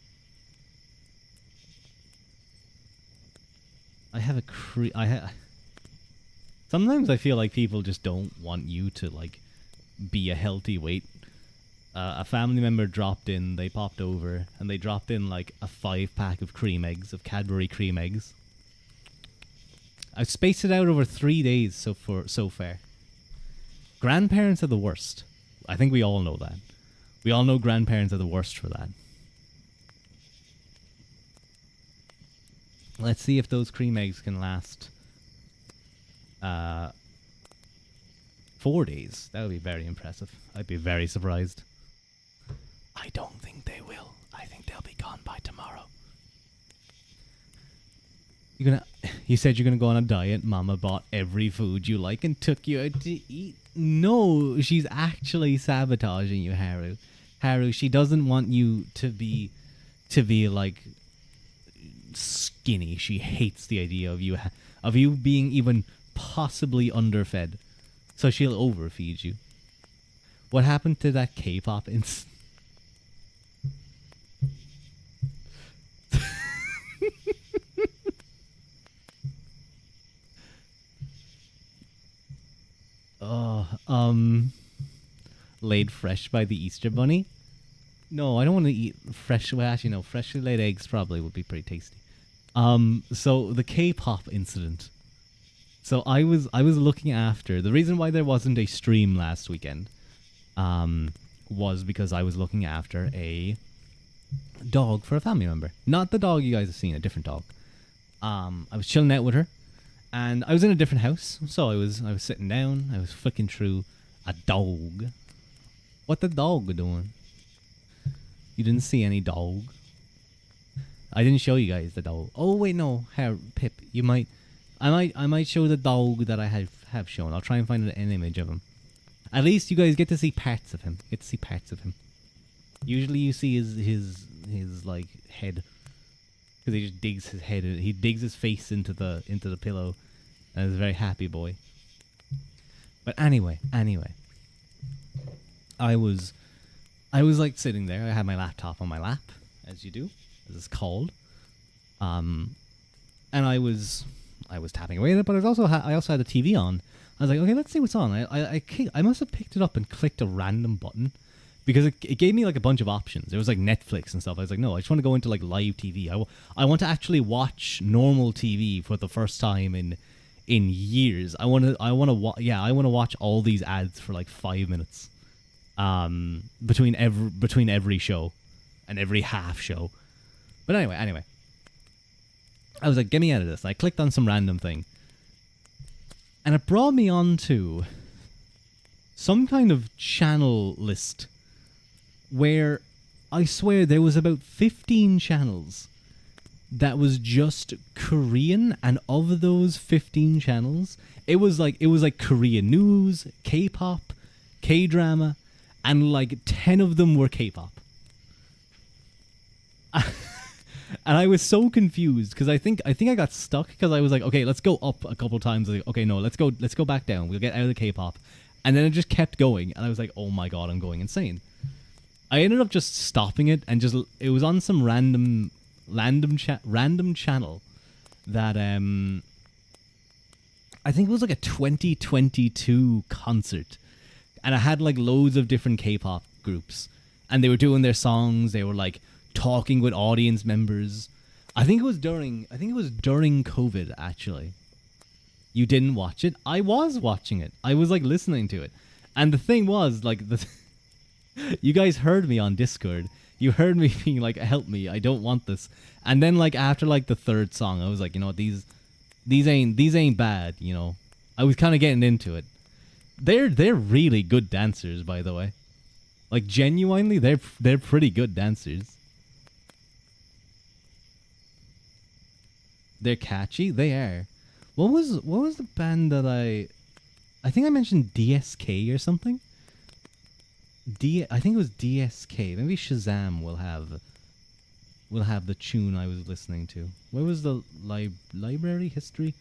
Sometimes I feel like people just don't want you to, like, be a healthy weight. A family member dropped in, they popped over, and they dropped in like a 5-pack of cream eggs, of Cadbury cream eggs. I've spaced it out over 3 days so far. Grandparents are the worst. I think we all know that. We all know grandparents are the worst for that. Let's see if those cream eggs can last 4 days. That would be very impressive. I'd be very surprised. I don't think they will. I think they'll be gone by tomorrow. You're gonna. You said you're gonna go on a diet. Mama bought every food you like and took you out to eat. No, she's actually sabotaging you, Haru. Haru, she doesn't want you to be like skinny. She hates the idea of you being even possibly underfed. So she'll overfeed you. What happened to that K-pop Oh, laid fresh by the Easter Bunny? No, I don't want to eat fresh. Well, actually, no. Freshly laid eggs probably would be pretty tasty. So the K-pop incident. So I was looking after the reason why there wasn't a stream last weekend. Was because I was looking after a dog for a family member, not the dog you guys have seen, a different dog. I was chilling out with her, and I was in a different house, so I was sitting down. I was flicking through a dog. What the dog doing? You didn't see any dog. I didn't show you guys the dog. Oh wait, no, Pip. You might, I might show the dog that I have shown. I'll try and find an image of him. At least you guys get to see parts of him. Get to see parts of him. Usually you see his like head, because he just digs his head. He digs his face into the pillow, and is a very happy boy. But anyway, I was like sitting there. I had my laptop on my lap, as you do, as it's called. And I was tapping away at it, but I also had the TV on. I was like, okay, let's see what's on. I must have picked it up and clicked a random button, because it gave me like a bunch of options. It was like Netflix and stuff. I was like, no, I just want to go into like live TV. I want to actually watch normal TV for the first time in years. I want to watch all these ads for like 5 minutes. Between every show and every half show. But anyway, I was like, get me out of this. I clicked on some random thing, and it brought me on to some kind of channel list where I swear there was about 15 channels that was just Korean, and of those 15 channels, it was like Korean news, K-pop, K-drama, and like 10 of them were K-pop. And I was so confused, because I think I got stuck, because I was like, okay, let's go up a couple times. Like, okay, no, let's go back down. We'll get out of the K-pop. And then it just kept going, and I was like, oh my god, I'm going insane. I ended up just stopping it, and it was on some random channel that I think it was like a 2022 concert, and I had like loads of different K-pop groups, and they were doing their songs. They were like talking with audience members. I think it was during COVID, actually. You didn't watch it? I was watching it. I was like listening to it. And the thing was, like, you guys heard me on Discord. You heard me being like, help me, I don't want this. And then like after like the third song, I was like, you know what, these ain't bad, you know. I was kind of getting into it. They're really good dancers, by the way. Like, genuinely, they're pretty good dancers. They're catchy. They are. What was the band that I think I mentioned DSK or something? I think it was DSK. Maybe Shazam will have the tune I was listening to. Where was the library history?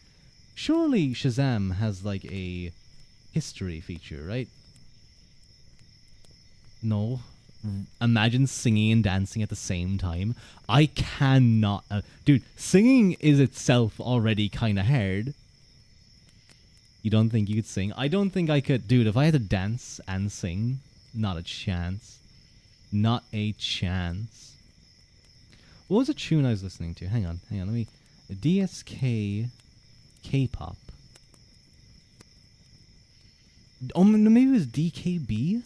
Surely Shazam has like a history feature, right? No. Imagine singing and dancing at the same time. I cannot. Dude, singing is itself already kind of hard. You don't think you could sing? I don't think I could. Dude, if I had to dance and sing, not a chance. Not a chance. What was the tune I was listening to? Hang on. Let me. DSK K-pop. Oh, no, maybe it was DKB?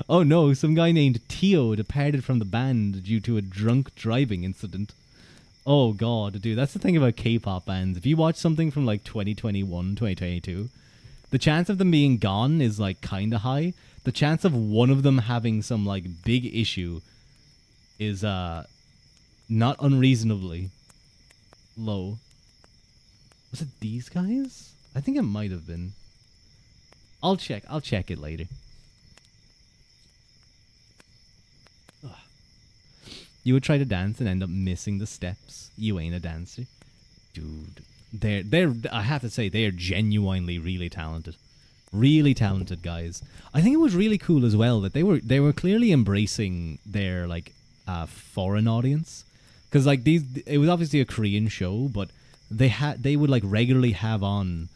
Oh no, some guy named Tio departed from the band due to a drunk driving incident. Oh god, dude, that's the thing about K-pop bands. If you watch something from like 2021, 2022, the chance of them being gone is like kinda high. the chance of one of them having some like big issue is not unreasonably low. Was it these guys? I think it might have been. I'll check it later. Ugh. You would try to dance and end up missing the steps. You ain't a dancer. Dude, they're I have to say they are genuinely really talented. Really talented guys. I think it was really cool as well that they were clearly embracing their like foreign audience, cuz like it was obviously a Korean show, but they would like regularly have on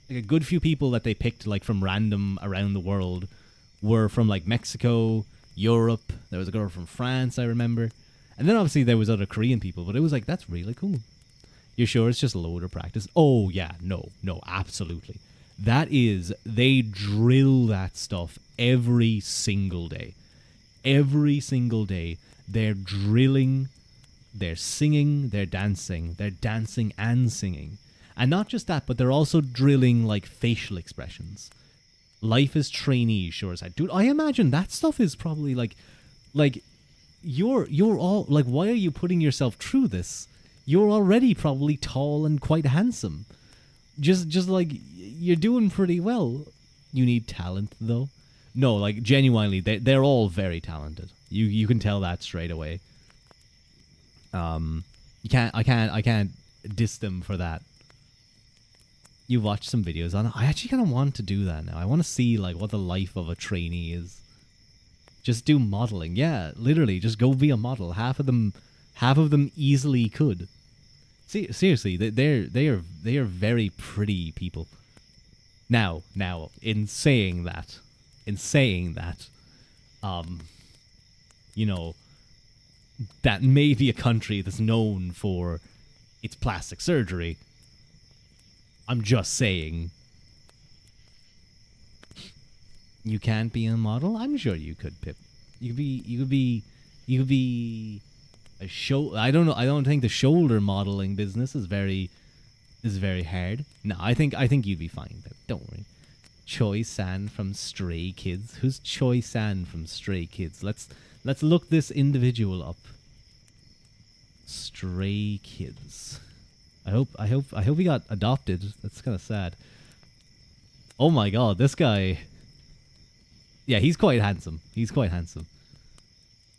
like a good few people that they picked like from random around the world were from like Mexico, Europe. There was a girl from France, I remember. And then obviously there was other Korean people, but it was like, that's really cool. You're sure it's just a load of practice? Oh yeah, no, absolutely. That is, they drill that stuff every single day. Every single day. They're drilling, they're singing, they're dancing and singing. And not just that, but they're also drilling like facial expressions. Life as trainees, sure as I dude, I imagine that stuff is probably like you're all like, why are you putting yourself through this? You're already probably tall and quite handsome. Just like you're doing pretty well. You need talent though. No, like genuinely, they're all very talented. You can tell that straight away. I can't diss them for that. You watch some videos on it. I actually kind of want to do that now. I want to see like what the life of a trainee is. Just do modeling. Yeah, literally, just go be a model. Half of them easily could. See, seriously, they are very pretty people. Now, in saying that, you know, that may be a country that's known for its plastic surgery. I'm just saying. You can't be a model? I'm sure you could, Pip. You could be a show. I don't know. I don't think the shoulder modeling business is very hard. No, I think you'd be fine, Pip. Don't worry. Choi San from Stray Kids. Who's Choi San from Stray Kids? Let's look this individual up. Stray Kids. I hope he got adopted. That's kind of sad. Oh my god, this guy. Yeah, he's quite handsome.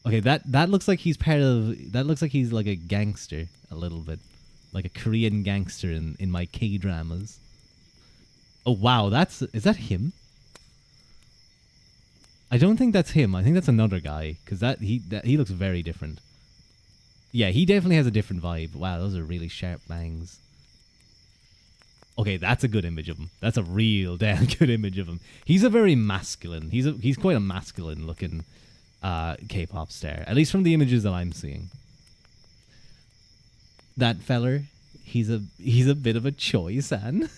Okay, that looks like he's part of. That looks like he's like a gangster a little bit, like a Korean gangster in my K dramas. Oh wow, is that him? I don't think that's him. I think that's another guy because he looks very different. Yeah, he definitely has a different vibe. Wow, those are really sharp bangs. Okay, that's a good image of him. That's a real damn good image of him. He's a very masculine. He's quite a masculine looking K-pop star, at least from the images that I'm seeing. That feller, he's a bit of a Choi-san.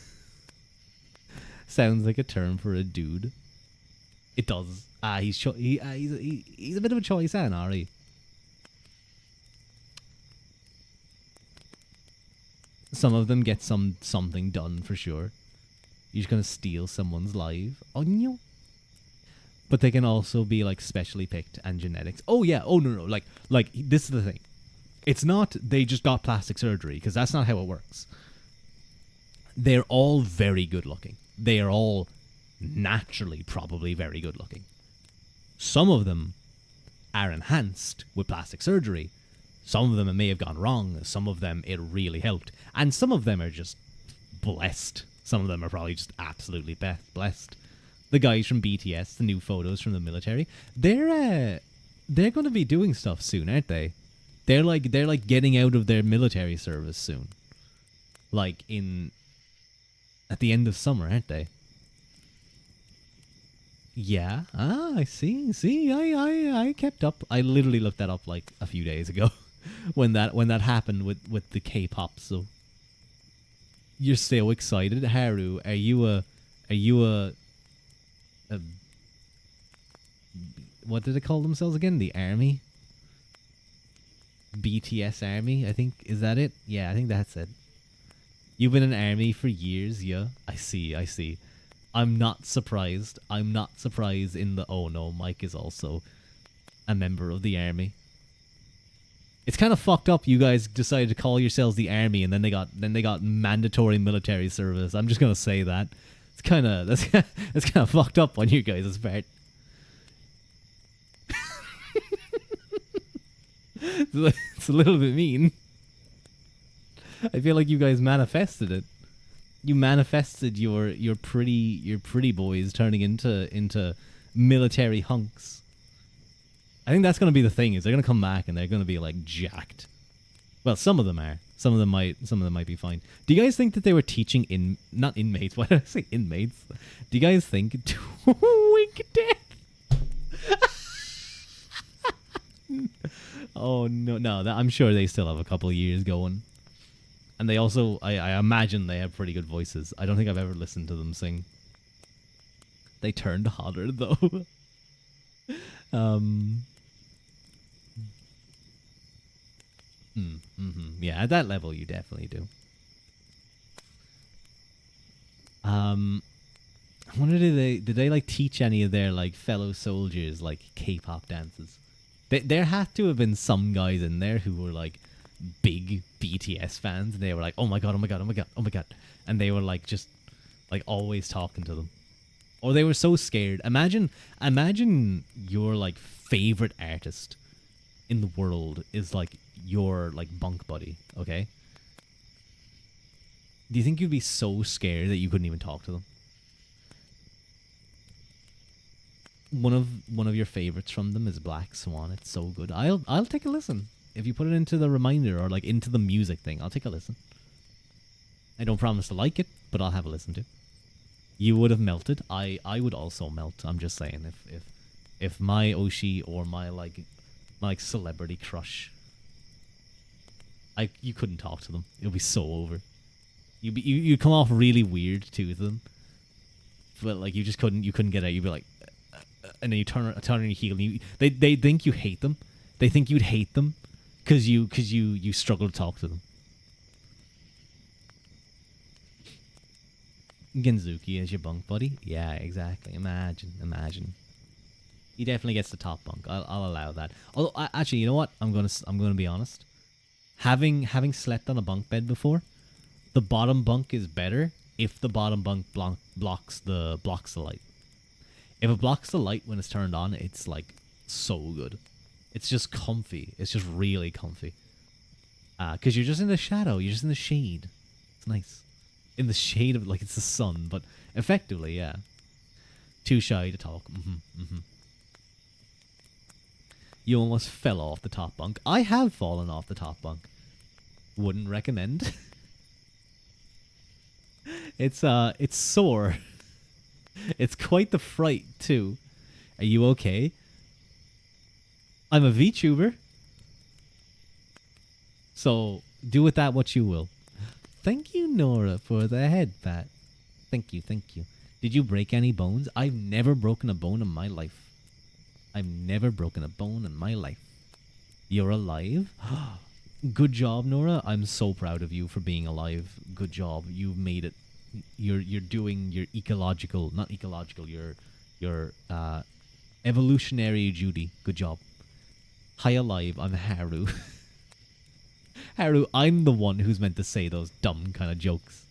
Sounds like a term for a dude. It does. He's a bit of a Choi-san, Ari. Some of them get something done for sure. You're just gonna steal someone's life. Oh no. But they can also be like specially picked and genetics. Oh yeah. Oh no. Like this is the thing. It's not they just got plastic surgery because that's not how it works. They're all very good looking. They are all naturally probably very good looking. Some of them are enhanced with plastic surgery. Some of them it may have gone wrong. Some of them it really helped. And some of them are just blessed. Some of them are probably just absolutely blessed. The guys from BTS, the new photos from the military, they're going to be doing stuff soon, aren't they? They're like getting out of their military service soon. Like at the end of summer, aren't they? Yeah. I see. I kept up. I literally looked that up like a few days ago. when that happened with the K-pop. So you're so excited, Haru. Are you a what did they call themselves again? The army? BTS army, I think. Is that it? Yeah, I think that's it. You've been in army for years, yeah. I see. I'm not surprised. I'm not surprised in the oh no, Mike is also a member of the army. It's kind of fucked up. You guys decided to call yourselves the army, and then they got mandatory military service. I'm just gonna say that it's kind of that's kind of fucked up on you guys' part. It's a little bit mean. I feel like you guys manifested it. You manifested your pretty boys turning into military hunks. I think that's gonna be the thing. Is they're gonna come back and they're gonna be like jacked. Well, some of them are. Some of them might be fine. Do you guys think that they were teaching not inmates? Why did I say inmates? Do you guys think to wink death? Oh no! I'm sure they still have a couple of years going, and they also I imagine they have pretty good voices. I don't think I've ever listened to them sing. They turned hotter though. Yeah, at that level, you definitely do. I wonder did they like teach any of their like fellow soldiers like K-pop dances? There had to have been some guys in there who were like big BTS fans, and they were like, "Oh my god, oh my god, oh my god, oh my god," and they were like just like always talking to them, or they were so scared. Imagine your like favorite artist in the world is like your like bunk buddy. Okay, do you think you'd be so scared that you couldn't even talk to them? One of your favorites from them is Black Swan. It's so good. I'll take a listen. If you put it into the reminder or like into the music thing, I'll take a listen. I don't promise to like it, but I'll have a listen to. You would have melted. I would also melt. I'm just saying if my Oshi or my like celebrity crush, you couldn't talk to them. It would be so over. You'd come off really weird to them. But like you couldn't get out. You'd be like, and then you turn on your heel. And they think you hate them. They think you'd hate them because you struggle to talk to them. Genzuki as your bunk buddy. Yeah, exactly. Imagine. He definitely gets the top bunk. I'll allow that. Although actually, you know what? I'm gonna be honest. Having slept on a bunk bed before, the bottom bunk is better if the bottom bunk blocks the light. If it blocks the light when it's turned on, it's like so good. It's just comfy. It's just really comfy. Because you're just in the shadow. You're just in the shade. It's nice. In the shade of like it's the sun, but effectively, yeah. Too shy to talk. You almost fell off the top bunk. I have fallen off the top bunk. Wouldn't recommend. It's sore. It's quite the fright too. Are you okay? I'm a VTuber. So do with that what you will. Thank you, Nora, for the head pat. Thank you. Did you break any bones? I've never broken a bone in my life. You're alive? Good job, Nora. I'm so proud of you for being alive. Good job. You've made it. You're doing your your evolutionary duty. Good job. Hi, alive. I'm Haru. Haru, I'm the one who's meant to say those dumb kind of jokes.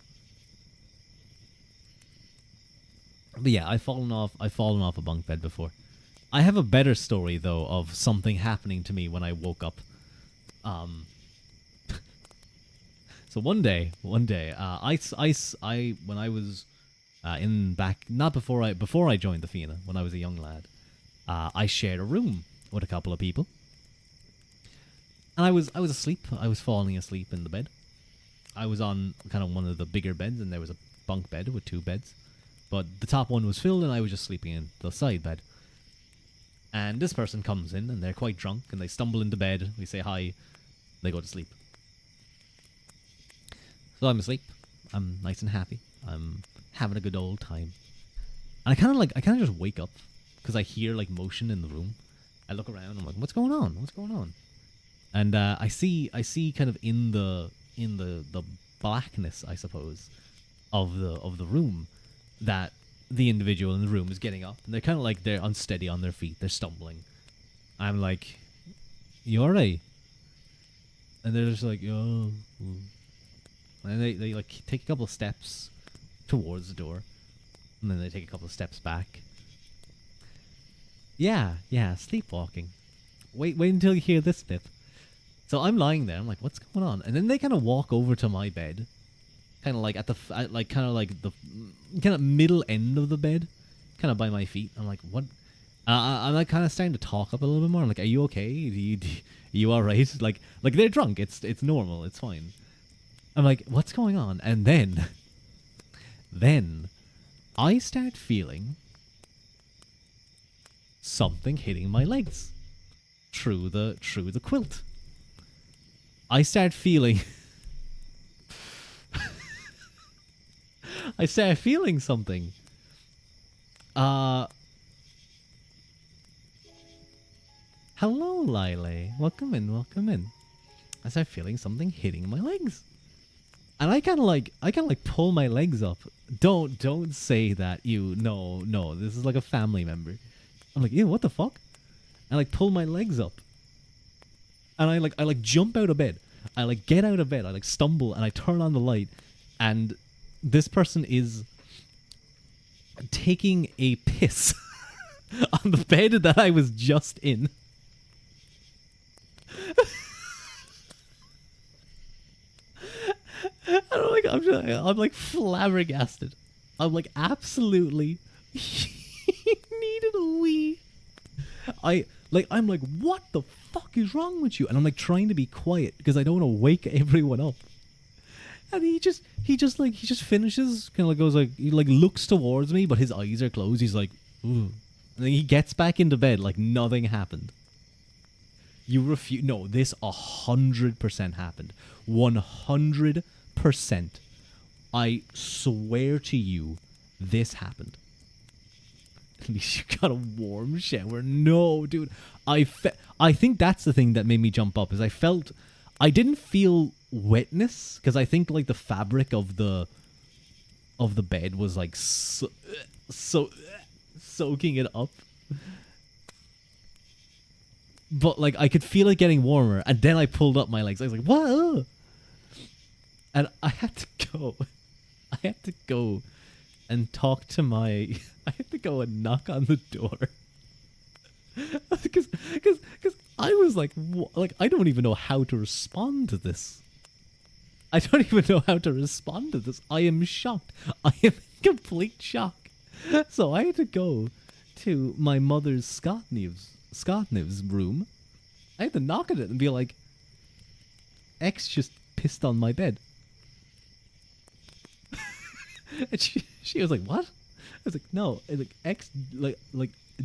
But yeah, I've fallen off a bunk bed before. I have a better story though of something happening to me when I woke up. So one day, I when I was before I joined the Fianna, when I was a young lad, I shared a room with a couple of people, and I was asleep. I was falling asleep in the bed. I was on kind of one of the bigger beds, and there was a bunk bed with two beds, but the top one was filled, and I was just sleeping in the side bed. And this person comes in, and they're quite drunk, and they stumble into bed. We say hi, they go to sleep. So I'm asleep. I'm nice and happy. I'm having a good old time. And I kind of just wake up because I hear like motion in the room. I look around. I'm like, what's going on? And I see kind of in the blackness, I suppose, of the room that the individual in the room is getting up, and they're kind of like they're unsteady on their feet. They're stumbling. I'm like, "You alright?" And they're just like, "Oh." And they like take a couple of steps towards the door, and then they take a couple of steps back. Yeah, sleepwalking. Wait until you hear this bit. So I'm lying there. I'm like, "What's going on?" And then they kind of walk over to my bed, kind of like at the kind of like the kind of middle end of the bed, kind of by my feet. I'm like, "What?" I'm like kind of starting to talk up a little bit more. I'm like, "Are you okay? You all right?" Like they're drunk. It's normal. It's fine. I'm like, "What's going on?" And then I start feeling something hitting my legs through the quilt. I start feeling I start feeling something. Hello, Lyle. Welcome in. I start feeling something hitting my legs. And I kind of like pull my legs up. Don't say that, you. No, this is like a family member. I'm like, "Ew, what the fuck?" And I like pull my legs up. And I like jump out of bed. I like get out of bed. I like stumble and I turn on the light, and this person is taking a piss on the bed that I was just in. I'm like flabbergasted. I'm like absolutely needed a wee. I'm like, "What the fuck is wrong with you?" And I'm like trying to be quiet because I don't want to wake everyone up. And he just finishes, kind of like goes like, he like looks towards me, but his eyes are closed. He's like, "Ooh," and then he gets back into bed like nothing happened. You refuse? No, this 100% happened. 100%. I swear to you, this happened. At least you got a warm shower. No, dude. I think that's the thing that made me jump up. Is I didn't feel wetness because I think like the fabric of the bed was like soaking it up. But like I could feel it getting warmer, and then I pulled up my legs. I was like, "Whoa!" And I had to go. I had to go and talk to my. I had to go and knock on the door because I was like, I don't even know how to respond to this. I don't even know how to respond to this. I am shocked. I am in complete shock. So I had to go to my mother's Scott Neves room. I had to knock at it and be like, "X just pissed on my bed." And she was like, "What?" I was like, "No, like X like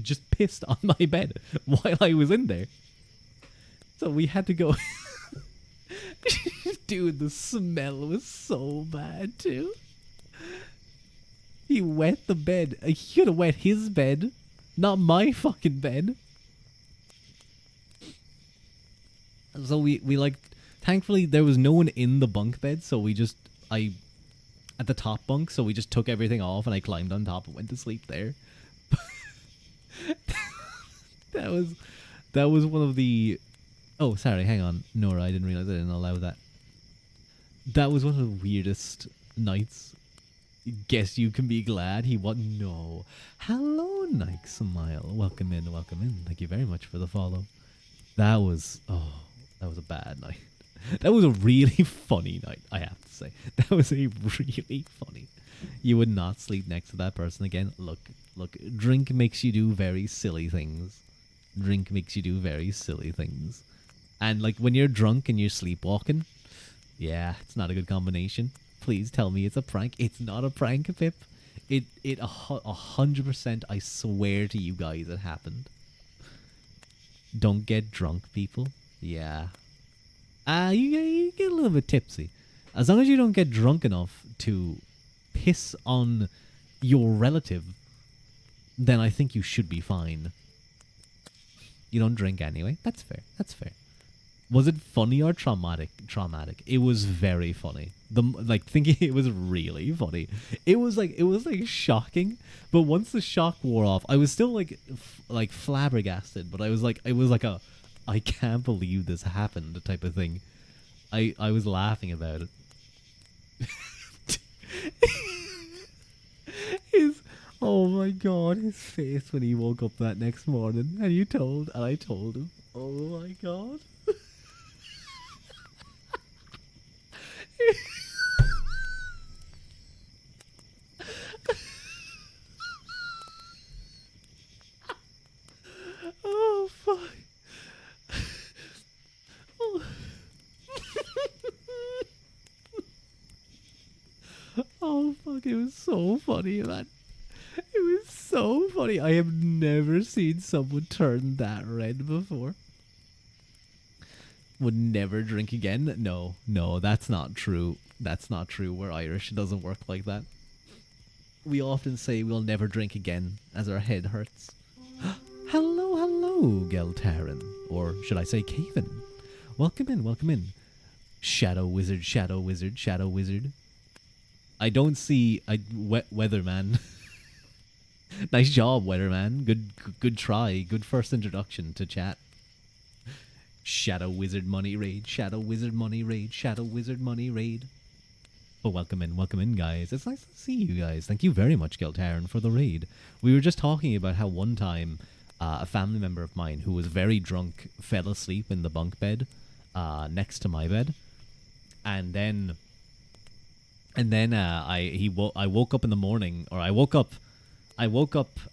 just pissed on my bed while I was in there." So we had to go. Dude, the smell was so bad too. He wet the bed. He could have wet his bed, not my fucking bed. So we like, thankfully there was no one in the bunk bed, so at the top bunk, so we just took everything off and I climbed on top and went to sleep there. that was one of the. Oh, sorry, hang on, Nora, I didn't realize I didn't allow that. That was one of the weirdest nights. Guess you can be glad he was. No. Hello, Nike Smile. Welcome in. Thank you very much for the follow. That was a bad night. That was a really funny night, I have to say. That was a really funny. You would not sleep next to that person again. Look, drink makes you do very silly things. And like when you're drunk and you're sleepwalking, yeah, it's not a good combination. Please tell me it's a prank. It's not a prank, Pip. It 100%, I swear to you guys, it happened. Don't get drunk, people. Yeah. You get a little bit tipsy. As long as you don't get drunk enough to piss on your relative, then I think you should be fine. You don't drink anyway. That's fair. Was it funny or traumatic? Traumatic. It was very funny. Like thinking it was really funny. It was like shocking, but once the shock wore off, I was still like like flabbergasted. But I was like a I can't believe this happened type of thing. I was laughing about it. his Oh my god, his face when he woke up that next morning and I told him. Oh my god. Oh fuck. Oh. Oh fuck, it was so funny, man. It was so funny. I have never seen someone turn that red before. Would never drink again? No, no, that's not true. That's not true. We're Irish. It doesn't work like that. We often say we'll never drink again as our head hurts. Hello, hello, Geltarin. Or should I say Caven? Welcome in, welcome in. Shadow wizard, shadow wizard, shadow wizard. I don't see Weatherman. Nice job, Weatherman. Good try. Good first introduction to chat. Shadow wizard money raid. Shadow wizard money raid. Shadow wizard money raid. Oh, welcome in, guys. It's nice to see you guys. Thank you very much, Geltarin, for the raid. We were just talking about how one time a family member of mine who was very drunk fell asleep in the bunk bed next to my bed, and then I woke up in the morning, or I woke up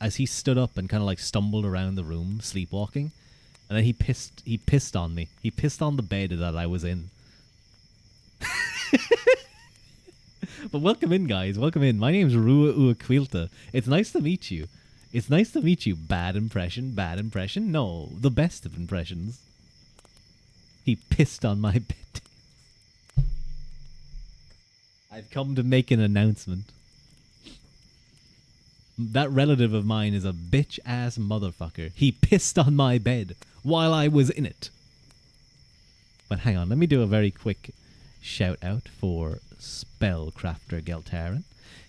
as he stood up and kind of like stumbled around the room sleepwalking, and then he pissed on me. He pissed on the bed that I was in. But welcome in, guys. Welcome in. My name's Rua Uaquilta. It's nice to meet you. It's nice to meet you. Bad impression. Bad impression. No, the best of impressions. He pissed on my bed. I've come to make an announcement. That relative of mine is a bitch-ass motherfucker. He pissed on my bed while I was in it. But hang on, let me do a very quick shout-out for Spellcrafter Geltarin.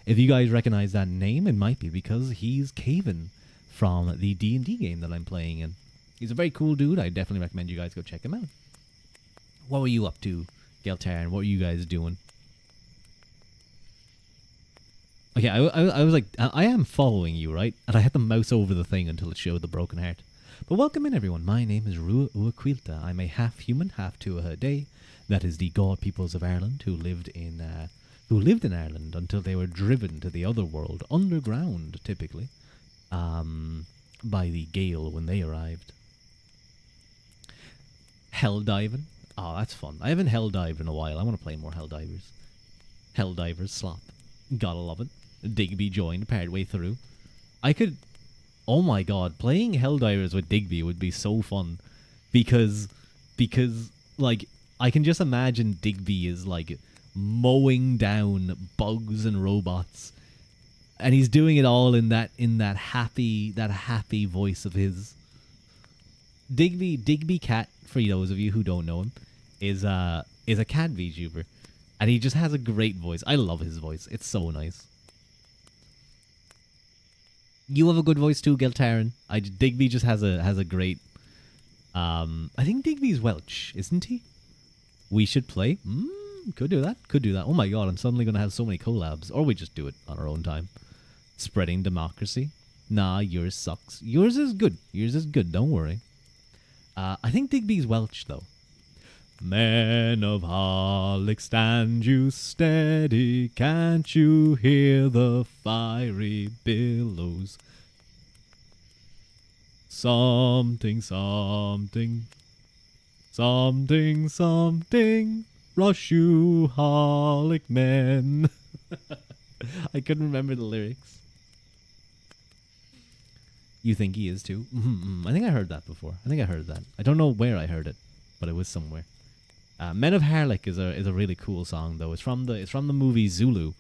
If you guys recognize that name, it might be because he's Caven from the D&D game that I'm playing in. He's a very cool dude. I definitely recommend you guys go check him out. What were you up to, Geltarin? What were you guys doing? Okay, I was like, I am following you, right? And I had to mouse over the thing until it showed the broken heart. But welcome in, everyone. My name is Rua Uaquilta. I'm a half-human, half-Tuatha. That is the god peoples of Ireland who lived in Ireland until they were driven to the other world, underground, typically, by the Gale when they arrived. Helldiving. Oh, that's fun. I haven't helldived in a while. I want to play more Helldivers. Helldivers slop. Gotta love it. Digby joined partway through. I could... Oh my god, playing Helldivers with Digby would be so fun. Because, like, I can just imagine Digby is, like, mowing down bugs and robots. And he's doing it all in that happy voice of his. Digby Cat, for those of you who don't know him, is a cat VTuber. And he just has a great voice. I love his voice. It's so nice. You have a good voice too, Geltarin. Digby just has a great... I think Digby's Welsh, isn't he? We should play. Could do that. Could do that. Oh my god, I'm suddenly going to have so many collabs. Or we just do it on our own time. Spreading democracy. Nah, yours sucks. Yours is good. Yours is good, don't worry. I think Digby's Welsh, though. Men of Harlech, stand you steady, can't you hear the fiery billows? Something, something, something, something, rush you Harlech men. I couldn't remember the lyrics. You think he is too? I think I heard that before. I don't know where I heard it, but it was somewhere. Men of Harlech is a really cool song though. It's from the movie Zulu,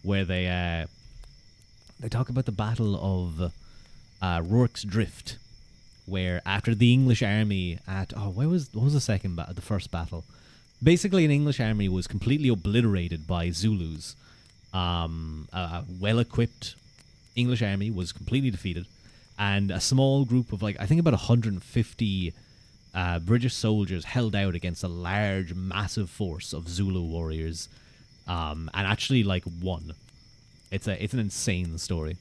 where they talk about the battle of Rorke's Drift, where after the English army at what was the the first battle? Basically, an English army was completely obliterated by Zulus. A well-equipped English army was completely defeated, and a small group of I think about 150 British soldiers held out against a large, massive force of Zulu warriors, and actually won. It's an insane story.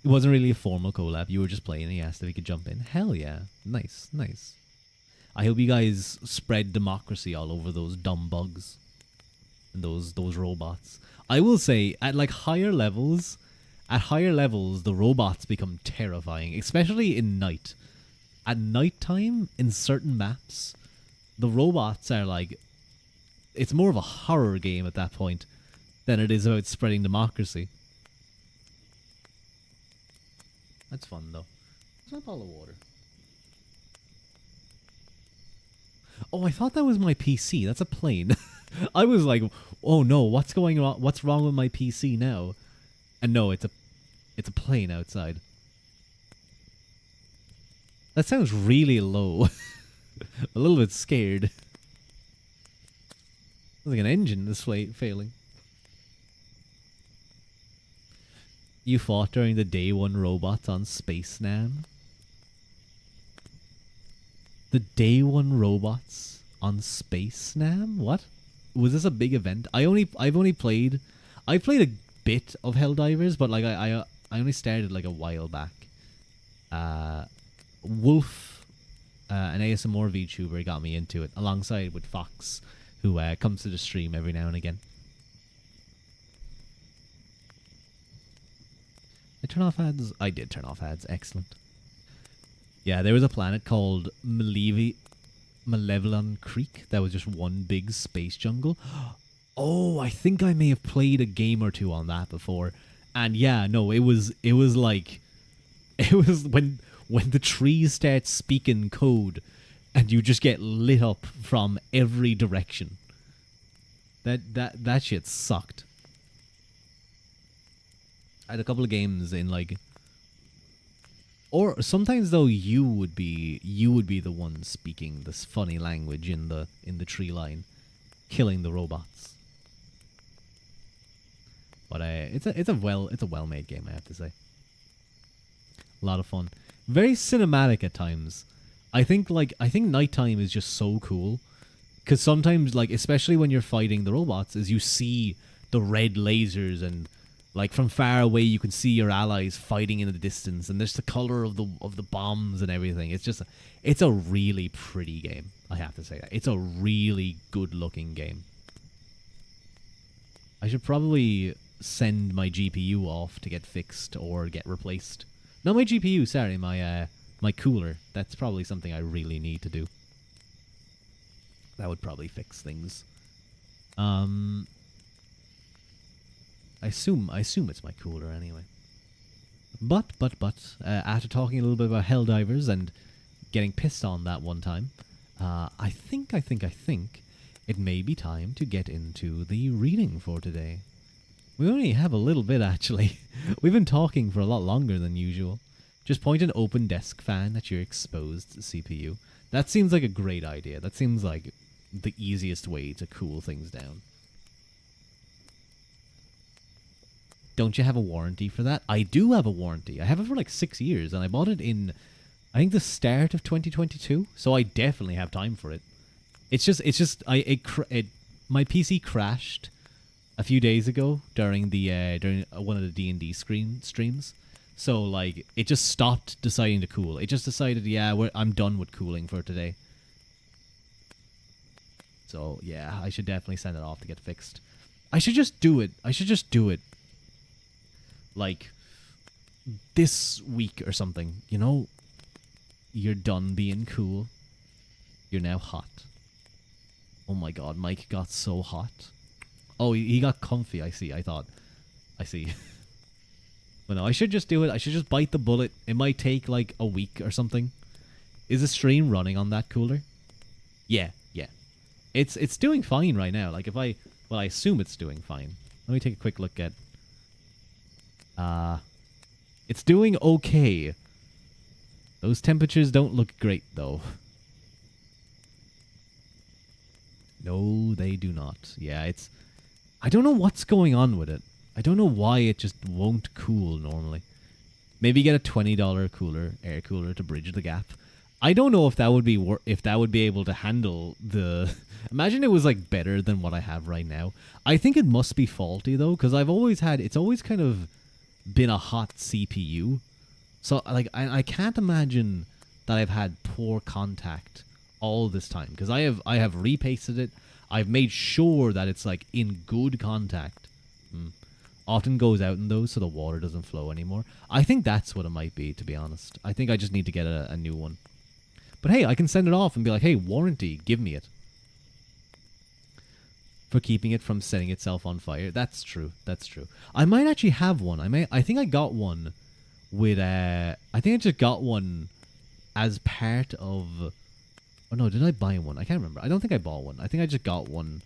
It wasn't really a formal collab. You were just playing and he asked if he could jump in. Hell yeah. Nice, nice. I hope you guys spread democracy all over those dumb bugs and those robots. I will say at higher levels, the robots become terrifying, especially in night. At nighttime in certain maps, the robots are it's more of a horror game at that point than it is about spreading democracy. That's fun, though. It's not a bottle of water. Oh, I thought that was my PC. That's a plane. I was like, oh no, what's going on? What's wrong with my PC now? And no, it's a plane outside. That sounds really low. A little bit scared. Like an engine is failing. You fought during the day one robots on Space Nam? The day one robots on Space Nam? What? Was this a big event? I played a bit of Helldivers, but I only started a while back. Wolf, an ASMR VTuber, got me into it alongside with Fox, who comes to the stream every now and again. I turn off ads? I did turn off ads. Excellent. Yeah, there was a planet called Malevolon Creek that was just one big space jungle. Oh, I think I may have played a game or two on that before. And yeah, no, it was when the trees start speaking code and you just get lit up from every direction. That shit sucked. I had a couple of games in or sometimes though you would be the one speaking this funny language in the tree line, killing the robots. But it's a well made game, I have to say. A lot of fun, very cinematic at times. I think nighttime is just so cool because sometimes especially when you're fighting the robots, is you see the red lasers and from far away you can see your allies fighting in the distance, and there's the color of the bombs and everything. It's a really pretty game, I have to say that. It's a really good looking game. I should probably send my GPU off to get fixed or get replaced. Not my GPU, sorry, my cooler. That's probably something I really need to do. That would probably fix things. I assume it's my cooler anyway. But after talking a little bit about Helldivers and getting pissed on that one time, I think it may be time to get into the reading for today. We only have a little bit, actually. We've been talking for a lot longer than usual. Just point an open desk fan at your exposed CPU. That seems like a great idea. That seems like the easiest way to cool things down. Don't you have a warranty for that? I do have a warranty. I have it for 6 years, and I bought it in, I think, the start of 2022. So I definitely have time for it. My PC crashed a few days ago during one of the D&D streams. So it just stopped deciding to cool. It just decided, yeah, I'm done with cooling for today. So yeah, I should definitely send it off to get fixed. I should just do it. This week or something, you're done being cool. You're now hot. Oh my god, Mike got so hot. Oh, he got comfy, I see. I see. But no, I should just do it. I should just bite the bullet. It might take a week or something. Is the stream running on that cooler? Yeah. It's doing fine right now. I assume it's doing fine. Let me take a quick look at... It's doing okay. Those temperatures don't look great, though. No, they do not. Yeah, it's... I don't know what's going on with it. I don't know why it just won't cool normally. Maybe get a $20 cooler, air cooler to bridge the gap. I don't know if that would be if that would be able to handle the... Imagine it was like better than what I have right now. I think it must be faulty though, because I've always had... It's always kind of been a hot CPU. So like I can't imagine that I've had poor contact all this time, because I have repasted it. I've made sure that it's like in good contact. Often goes out in those so the water doesn't flow anymore. I think that's what it might be, to be honest. I think I just need to get a new one. But hey, I can send it off and be like, hey, warranty, give me it. For keeping it from setting itself on fire. That's true. That's true. I might actually have one. I think I got one with I think I just got one as part of... Oh no, did I buy one? I can't remember. I don't think I bought one. I think I just got one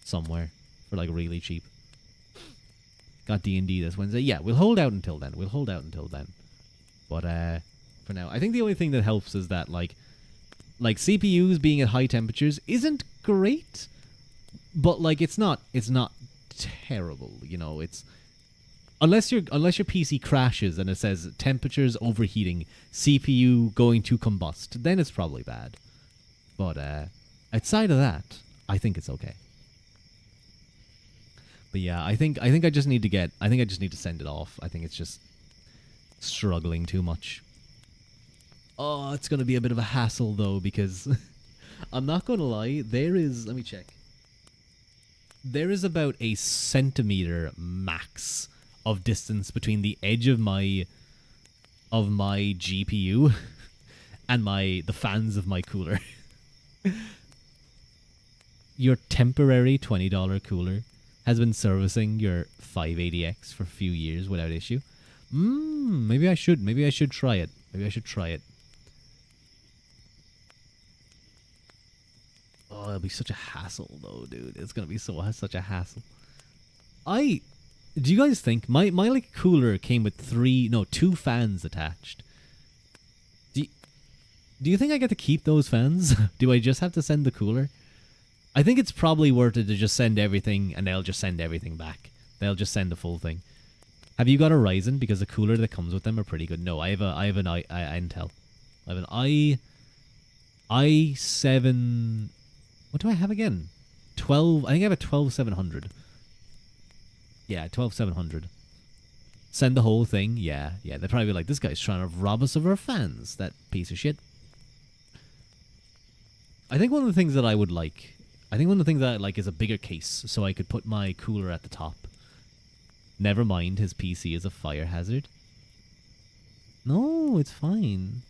somewhere for like really cheap. Got D&D this Wednesday. Yeah, we'll hold out until then. But for now, I think the only thing that helps is that like CPUs being at high temperatures isn't great, but like it's not terrible, you know. It's unless your PC crashes and it says temperatures overheating, CPU going to combust, then it's probably bad. But outside of that, I think it's okay. But yeah, I think I just need to send it off. I think it's just struggling too much. Oh, it's going to be a bit of a hassle though, because I'm not going to lie, let me check. There is about a centimeter max of distance between the edge of my GPU and the fans of my cooler. Your temporary $20 cooler has been servicing your 580X for a few years without issue. Maybe I should try it. Oh, it'll be such a hassle though, dude. It's gonna be such a hassle. Do you guys think my like cooler came with 2 fans attached? Do you think I get to keep those fans? Do I just have to send the cooler? I think it's probably worth it to just send everything, and they'll just send everything back. They'll just send the full thing. Have you got a Ryzen? Because the cooler that comes with them are pretty good. No, I have an Intel. I have an i7. What do I have again? 12. I think I have a 12700. Yeah, 12700. Send the whole thing. Yeah. They're probably like, this guy's trying to rob us of our fans. That piece of shit. I think one of the things that I would like. Is a bigger case, so I could put my cooler at the top. Never mind, his PC is a fire hazard. No, it's fine.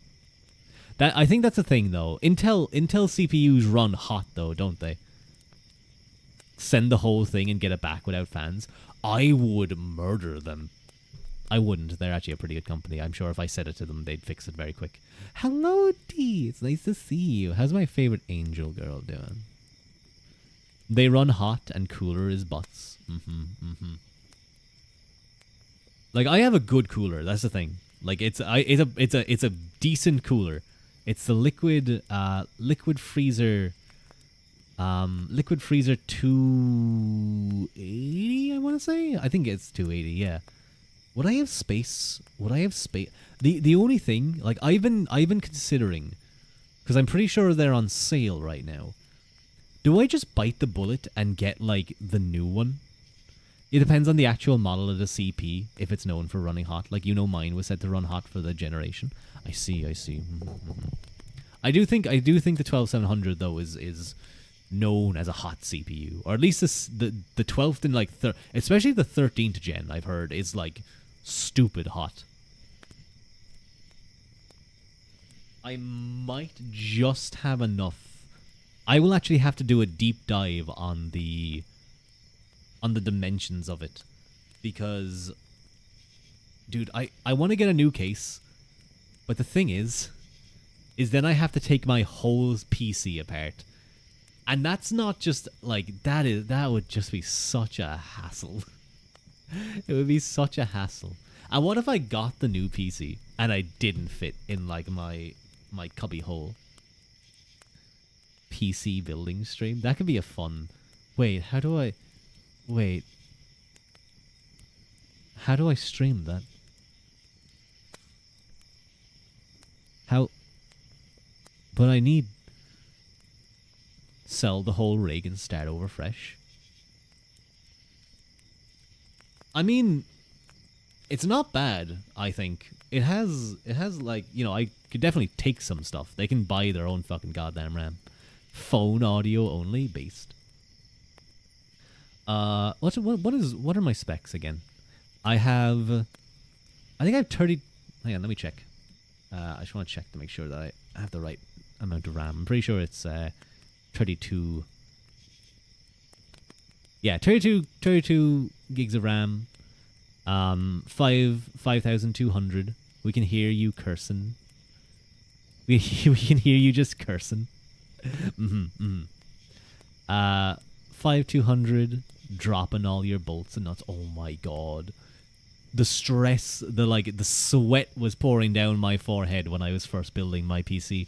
I think that's a thing, though. Intel CPUs run hot, though, don't they? Send the whole thing and get it back without fans. I would murder them. I wouldn't. They're actually a pretty good company. I'm sure if I said it to them, they'd fix it very quick. Hello, D. It's nice to see you. How's my favorite angel girl doing? They run hot and cooler as butts. Like, I have a good cooler. That's the thing. Like, it's a decent cooler. It's the liquid freezer 280. I want to say. I think it's 280. Yeah. Would I have space? The only thing, like, I've been considering, because I'm pretty sure they're on sale right now. Do I just bite the bullet and get, like, the new one? It depends on the actual model of the CP, if it's known for running hot. Like, mine was said to run hot for the generation. I see. I do think the 12700, though, is known as a hot CPU. Or at least the 12th and, like, especially the 13th gen, I've heard, is, like, stupid hot. I might just have enough. I will actually have to do a deep dive on the dimensions of it, because, dude, I want to get a new case, but the thing is then I have to take my whole PC apart, and that's not just like that would just be such a hassle. It would be such a hassle. And what if I got the new PC and I didn't fit in like my cubby hole? PC building stream. That could be a fun. Wait, how do I? Wait. How do I stream that? How? But I need sell the whole rig and start over fresh. I mean, it's not bad, I think. It has like, you know, I could definitely take some stuff. They can buy their own fucking goddamn RAM. Phone audio only based. What are my specs again? I think I have 30. Hang on, let me check. I just want to check to make sure that I have the right amount of RAM. I'm pretty sure it's 32. Yeah, 32 gigs of RAM. 5200. We can hear you cursing. We can hear you just cursing. 5200, dropping all your bolts and nuts. Oh my god. The stress, the sweat was pouring down my forehead when I was first building my PC.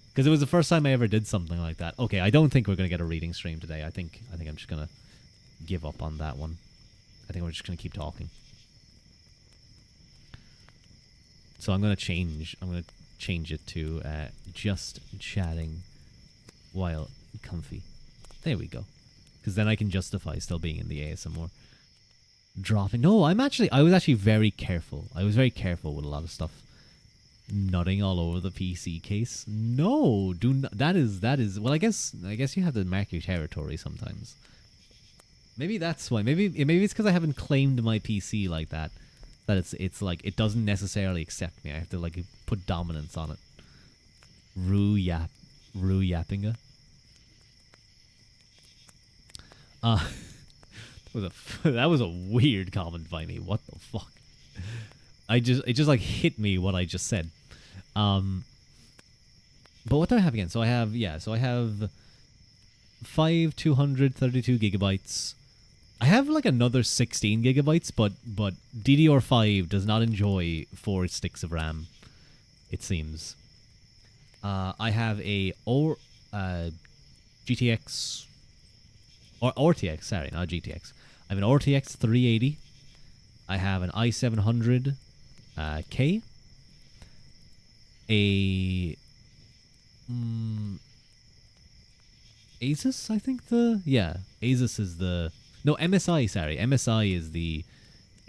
Because it was the first time I ever did something like that. Okay, I don't think we're going to get a reading stream today. I think I'm just going to give up on that one. I think we're just going to keep talking. So I'm going to change it to just chatting while comfy. There we go. Because then I can justify still being in the ASMR. Dropping. No, I was actually very careful. I was very careful with a lot of stuff. Nutting all over the PC case. No, do not. That is. Well, I guess you have to mark your territory sometimes. Maybe that's why. Maybe it's because I haven't claimed my PC like that. That it's like it doesn't necessarily accept me. I have to like put dominance on it. Rue yappinga. That was a weird comment by me. What the fuck? It just like hit me what I just said. But what do I have again? So I have 232 gigabytes. I have like another 16 gigabytes, but DDR5 does not enjoy 4 sticks of RAM. It seems. I have a GTX or RTX. Sorry, not GTX. I have an RTX 380. I have an i700 K. A Asus, I think Asus is the MSI. Sorry, MSI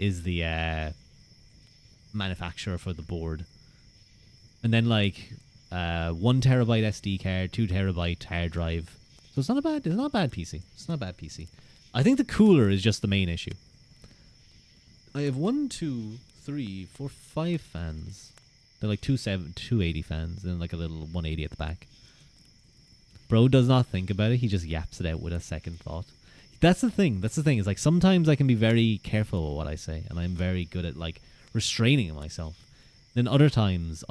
is the manufacturer for the board, and then like 1 terabyte SD card, 2 terabyte hard drive. So it's not a bad PC. It's not a bad PC. I think the cooler is just the main issue. I have 1, 2, 3, 4, 5 fans. They're like 280 fans, and like a little 180 at the back. Bro does not think about it. He just yaps it out with a second thought. That's the thing. Is like sometimes I can be very careful with what I say, and I'm very good at like restraining myself. Then other times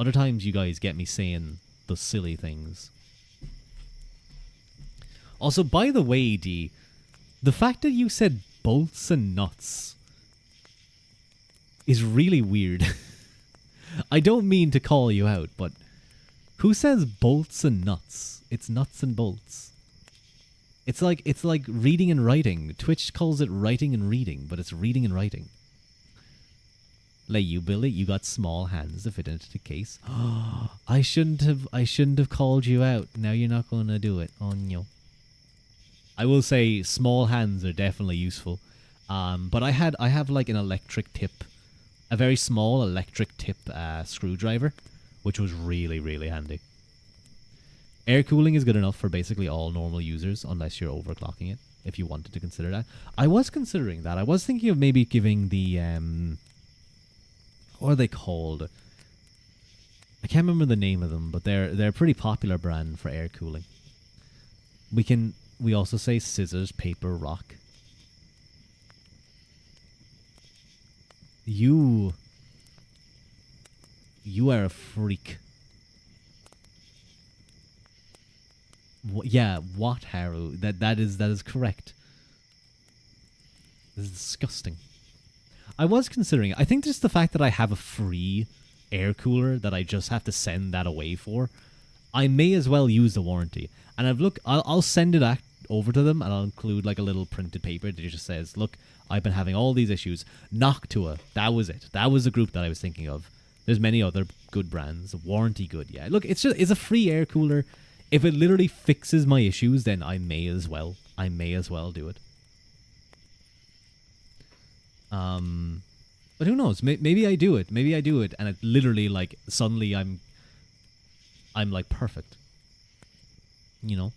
you guys get me saying the silly things. Also, by the way, D, the fact that you said bolts and nuts is really weird. I don't mean to call you out, but who says bolts and nuts? It's nuts and bolts. It's like reading and writing. Twitch calls it writing and reading, but it's reading and writing. Like you, Billy, you got small hands to fit into the case. I shouldn't have called you out. Now you're not going to do it. Oh no. I will say small hands are definitely useful. But I have like an electric tip, a very small electric tip screwdriver, which was really, really handy. Air cooling is good enough for basically all normal users, unless you're overclocking it, if you wanted to consider that. I was considering that. I was thinking of maybe giving the, what are they called? I can't remember the name of them, but they're a pretty popular brand for air cooling. We also say scissors, paper, rock. You are a freak. Yeah, what, Haru? That is correct. This is disgusting. I was considering it. I think just the fact that I have a free air cooler that I just have to send that away for, I may as well use the warranty. And I'll send it over to them, and I'll include like a little printed paper that just says, "Look, I've been having all these issues. Noctua, that was it. That was the group that I was thinking of. There's many other good brands. Warranty good, yeah. Look, it's a free air cooler. If it literally fixes my issues, then I may as well. I may as well do it. But who knows? Maybe I do it. Maybe I do it, and it literally like suddenly I'm like perfect. You know,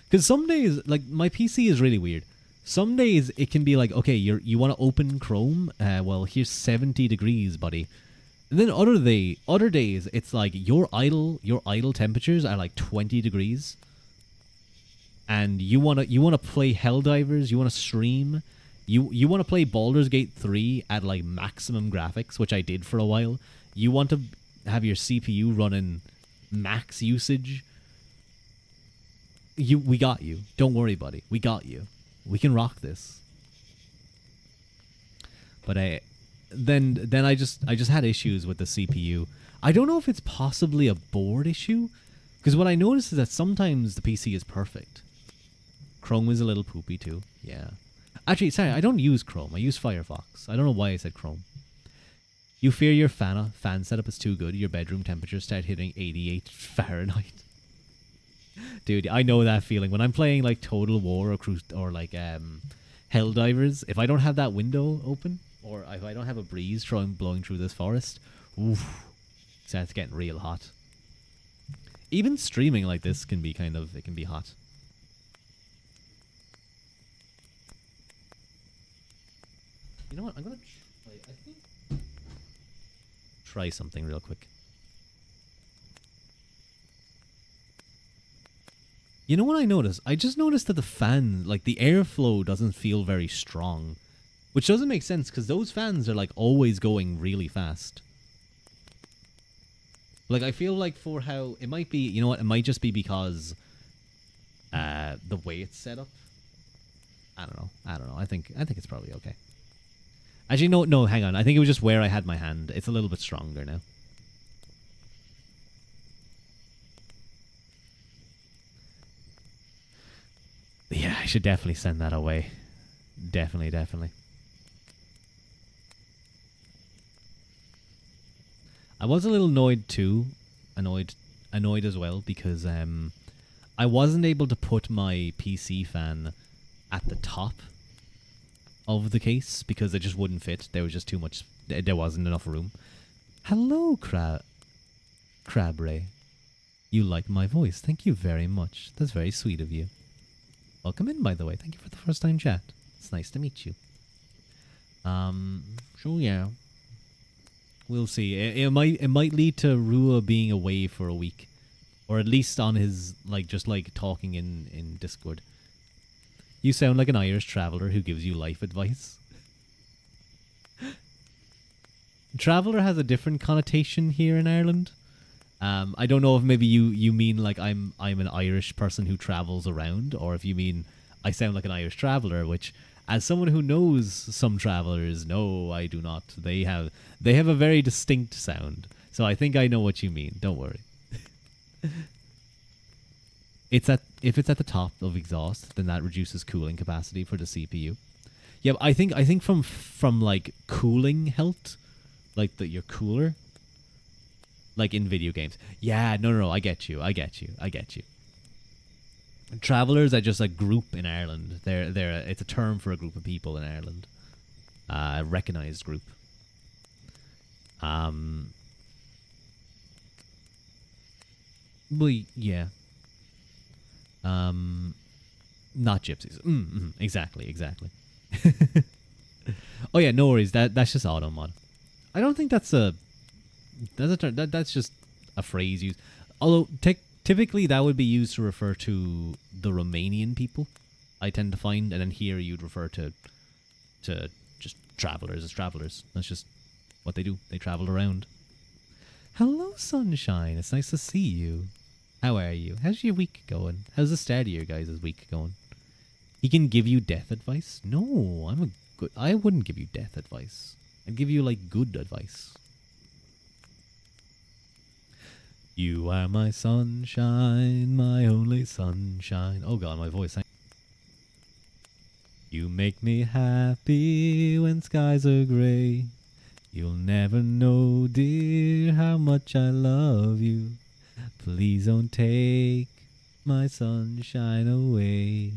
because some days like my PC is really weird. Some days it can be like, okay, you want to open Chrome? Well, here's 70 degrees, buddy. And then other days it's like your idle temperatures are like 20 degrees. And you wanna play Helldivers, you wanna stream, you wanna play Baldur's Gate 3 at like maximum graphics, which I did for a while. You want to have your CPU running max usage. We got you. Don't worry, buddy. We got you. We can rock this. But then I just had issues with the CPU. I don't know if it's possibly a board issue, because what I noticed is that sometimes the PC is perfect. Chrome is a little poopy too. Yeah. Actually, sorry, I don't use Chrome. I use Firefox. I don't know why I said Chrome. You fear your fan setup is too good. Your bedroom temperature start hitting 88 Fahrenheit. Dude, I know that feeling. When I'm playing like Total War or like Helldivers, if I don't have that window open, or if I don't have a breeze blowing through this forest, oof, it starts getting real hot. Even streaming like this can be it can be hot. You know what? I'm gonna try something real quick. You know what I noticed? I just noticed that the fan, like the airflow, doesn't feel very strong, which doesn't make sense because those fans are like always going really fast. Like I feel like for how it might be, you know what? It might just be because the way it's set up. I don't know. I think it's probably okay. Actually, no, hang on. I think it was just where I had my hand. It's a little bit stronger now. But yeah, I should definitely send that away. Definitely. I was a little annoyed too. Annoyed as well because I wasn't able to put my PC fan at the top of the case because it just wouldn't fit. There was just too much. There wasn't enough room. Hello, Crabray. You like my voice. Thank you very much. That's very sweet of you. Welcome in, by the way. Thank you for the first time chat. It's nice to meet you. So yeah. We'll see. It might lead to Rua being away for a week. Or at least on his, just talking in Discord. You sound like an Irish traveller who gives you life advice. Traveller has a different connotation here in Ireland. I don't know if maybe you mean like I'm an Irish person who travels around, or if you mean I sound like an Irish traveller, which, as someone who knows some travellers, no, I do not. They have a very distinct sound. So I think I know what you mean. Don't worry. If it's at the top of exhaust, then that reduces cooling capacity for the CPU. Yeah, I think from like cooling health, like your cooler, like in video games. Yeah, no, I get you. Travelers are just a group in Ireland. It's a term for a group of people in Ireland. A recognized group. Well, yeah. Not gypsies. Exactly. Oh yeah, no worries. That's just auto mod. I don't think that's a term. That's just a phrase used. Although typically that would be used to refer to the Romanian people, I tend to find, and then here you'd refer to just travelers as travelers. That's just what they do. They travel around. Hello, sunshine. It's nice to see you. How are you? How's your week going? How's the start of your guys' week going? He can give you death advice? No, I wouldn't give you death advice. and give you like good advice. You are my sunshine, my only sunshine. Oh god, my voice. You make me happy when skies are grey. You'll never know, dear, how much I love you. Please don't take my sunshine away.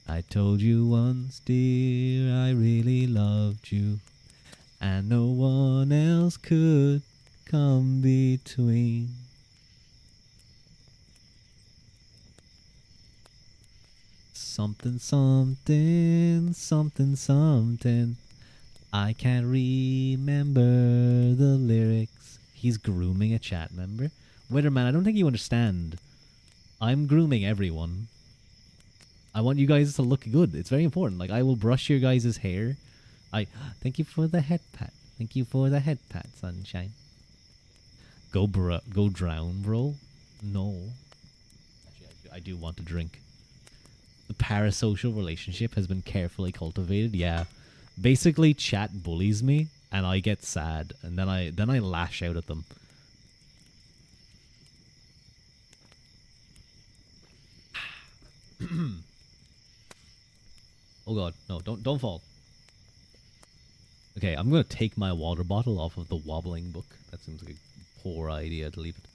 I told you once, dear, I really loved you, and no one else could come between. Something, something, something, something. I can't remember the lyrics. He's grooming a chat member. Weatherman, I don't think you understand. I'm grooming everyone. I want you guys to look good. It's very important. Like, I will brush your guys' hair. Thank you for the head pat. Thank you for the head pat, sunshine. Go drown, bro. No. Actually, I do want to drink. The parasocial relationship has been carefully cultivated. Yeah. Basically, chat bullies me, and I get sad, and then I lash out at them. Oh god, no! Don't fall. Okay, I'm gonna take my water bottle off of the wobbling book. That seems like a poor idea to leave it.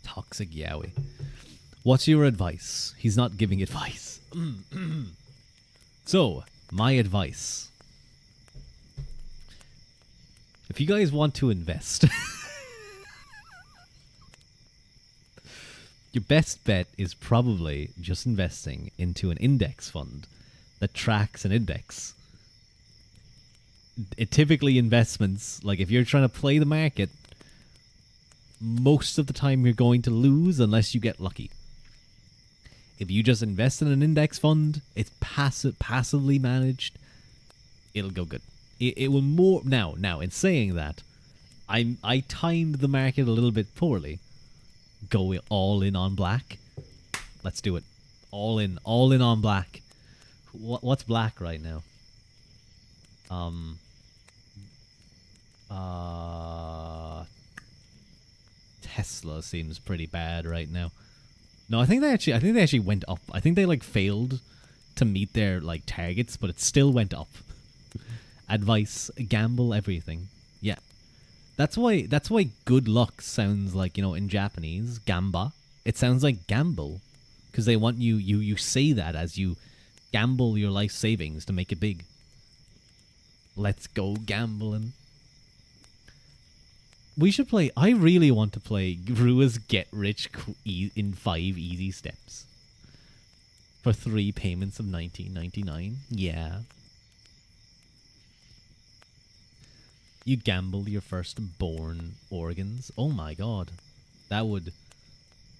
Toxic Yowie. What's your advice? He's not giving advice. So, my advice. If you guys want to invest, your best bet is probably just investing into an index fund that tracks an index. Typically investments, like if you're trying to play the market, most of the time you're going to lose unless you get lucky. If you just invest in an index fund, it's passively managed, it'll go good. It will more now. In saying that, I timed the market a little bit poorly. Go all in on black. Let's do it. All in on black. What's black right now? Tesla seems pretty bad right now. No, I think they actually went up. I think they like failed to meet their like targets, but it still went up. Advice, gamble everything. Yeah. That's why good luck sounds like, you know, in Japanese, gamba. It sounds like gamble because they want you say that as you gamble your life savings to make it big. Let's go gambling. We should play. I really want to play Grua's Get Rich in 5 easy steps. For 3 payments of $19.99. Yeah. You gamble your firstborn organs. Oh my god. That would...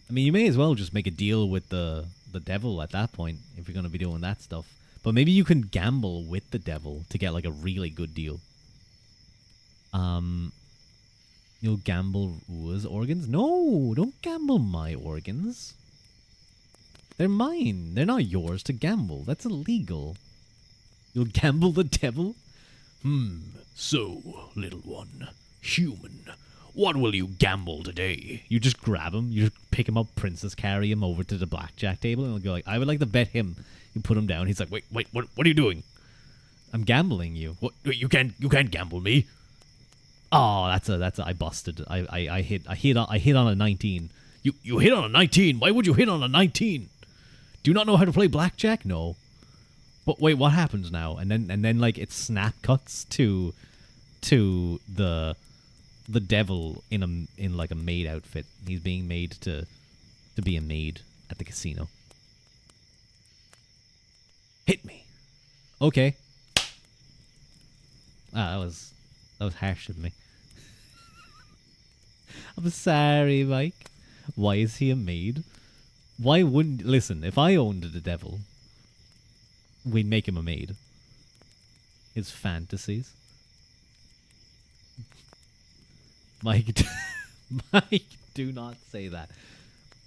I mean, you may as well just make a deal with the devil at that point if you're going to be doing that stuff. But maybe you can gamble with the devil to get like a really good deal. You'll gamble Rua's organs? No, don't gamble my organs. They're mine. They're not yours to gamble. That's illegal. You'll gamble the devil? So, little one, human, what will you gamble today? You just grab him, you just pick him up, princess carry him over to the blackjack table, and he'll go like, I would like to bet him. You put him down, he's like, wait, what are you doing? I'm gambling you. What? You can't gamble me. Oh, I busted. I hit on a 19. You hit on a 19? Why would you hit on a 19? Do you not know how to play blackjack? No. But wait, what happens now? And then like it snap cuts to the devil in like a maid outfit. He's being made to be a maid at the casino. Hit me. Okay. That was harsh of me. I'm sorry, Mike. Why is he a maid? Why wouldn't... Listen, if I owned the devil, we'd make him a maid. His fantasies. Mike, Mike, do not say that.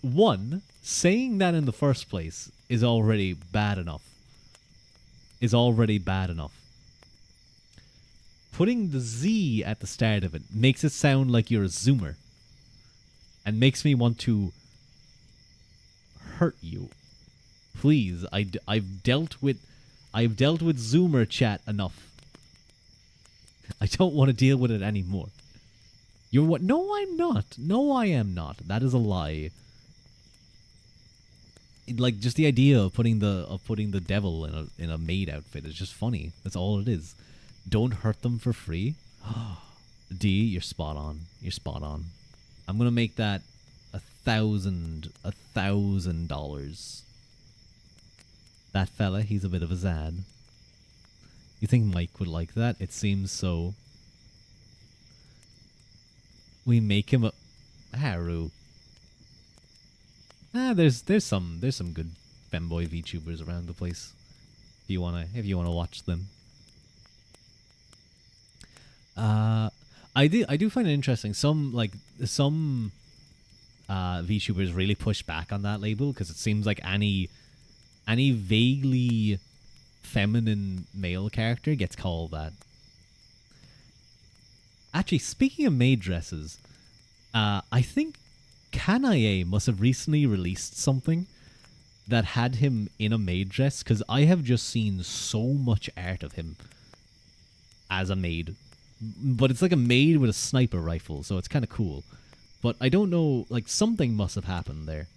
One, saying that in the first place is already bad enough. Putting the Z at the start of it makes it sound like you're a zoomer and makes me want to hurt you. Please, I've dealt with zoomer chat enough. I don't want to deal with it anymore. You're what? No, I'm not. No, I am not. That is a lie. Like, just the idea of putting the devil in a maid outfit is just funny. That's all it is. Don't hurt them for free. D, you're spot on. You're spot on. I'm gonna make that $1,000. That fella, he's a bit of a zad. You think Mike would like that? It seems so. We make him a Haru. There's some good femboy VTubers around the place. If you wanna watch them. I do find it interesting. Some VTubers really push back on that label because it seems like any vaguely feminine male character gets called that. Actually, speaking of maid dresses, I think Kanae must have recently released something that had him in a maid dress, because I have just seen so much art of him as a maid. But it's like a maid with a sniper rifle, so it's kind of cool. But I don't know, like, something must have happened there.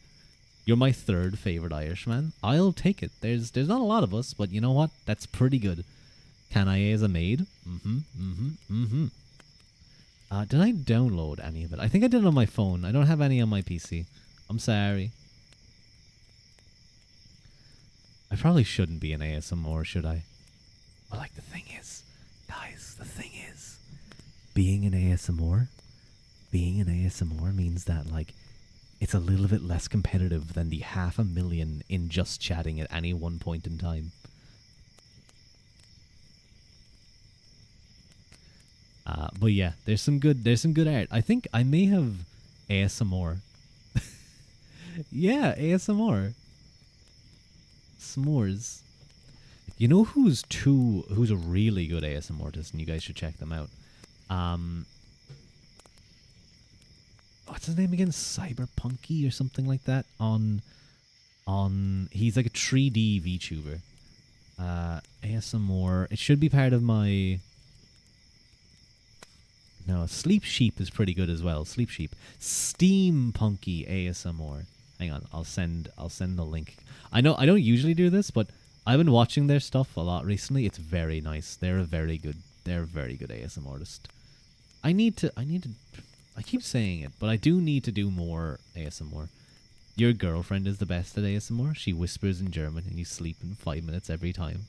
You're my third favorite Irishman. I'll take it. There's not a lot of us, but you know what? That's pretty good. Kanae as a maid? Did I download any of it? I think I did it on my phone. I don't have any on my PC. I'm sorry. I probably shouldn't be an ASMR, should I? Well, like, the thing is, guys, being an ASMR means that, like, it's a little bit less competitive than the 500,000 in just chatting at any one point in time. But yeah, there's some good art. I think I may have ASMR. Yeah, ASMR. S'mores. You know who's a really good ASMR artist, and you guys should check them out. What's his name again? Cyberpunky or something like that. He's like a 3D VTuber. ASMR. It should be part of my. No, Sleep Sheep is pretty good as well. Sleep Sheep. Steampunky ASMR. Hang on, I'll send the link. I know I don't usually do this, but I've been watching their stuff a lot recently. It's very nice. They're a very good ASMR artist. I keep saying it, but I do need to do more ASMR. Your girlfriend is the best at ASMR. She whispers in German and you sleep in 5 minutes every time.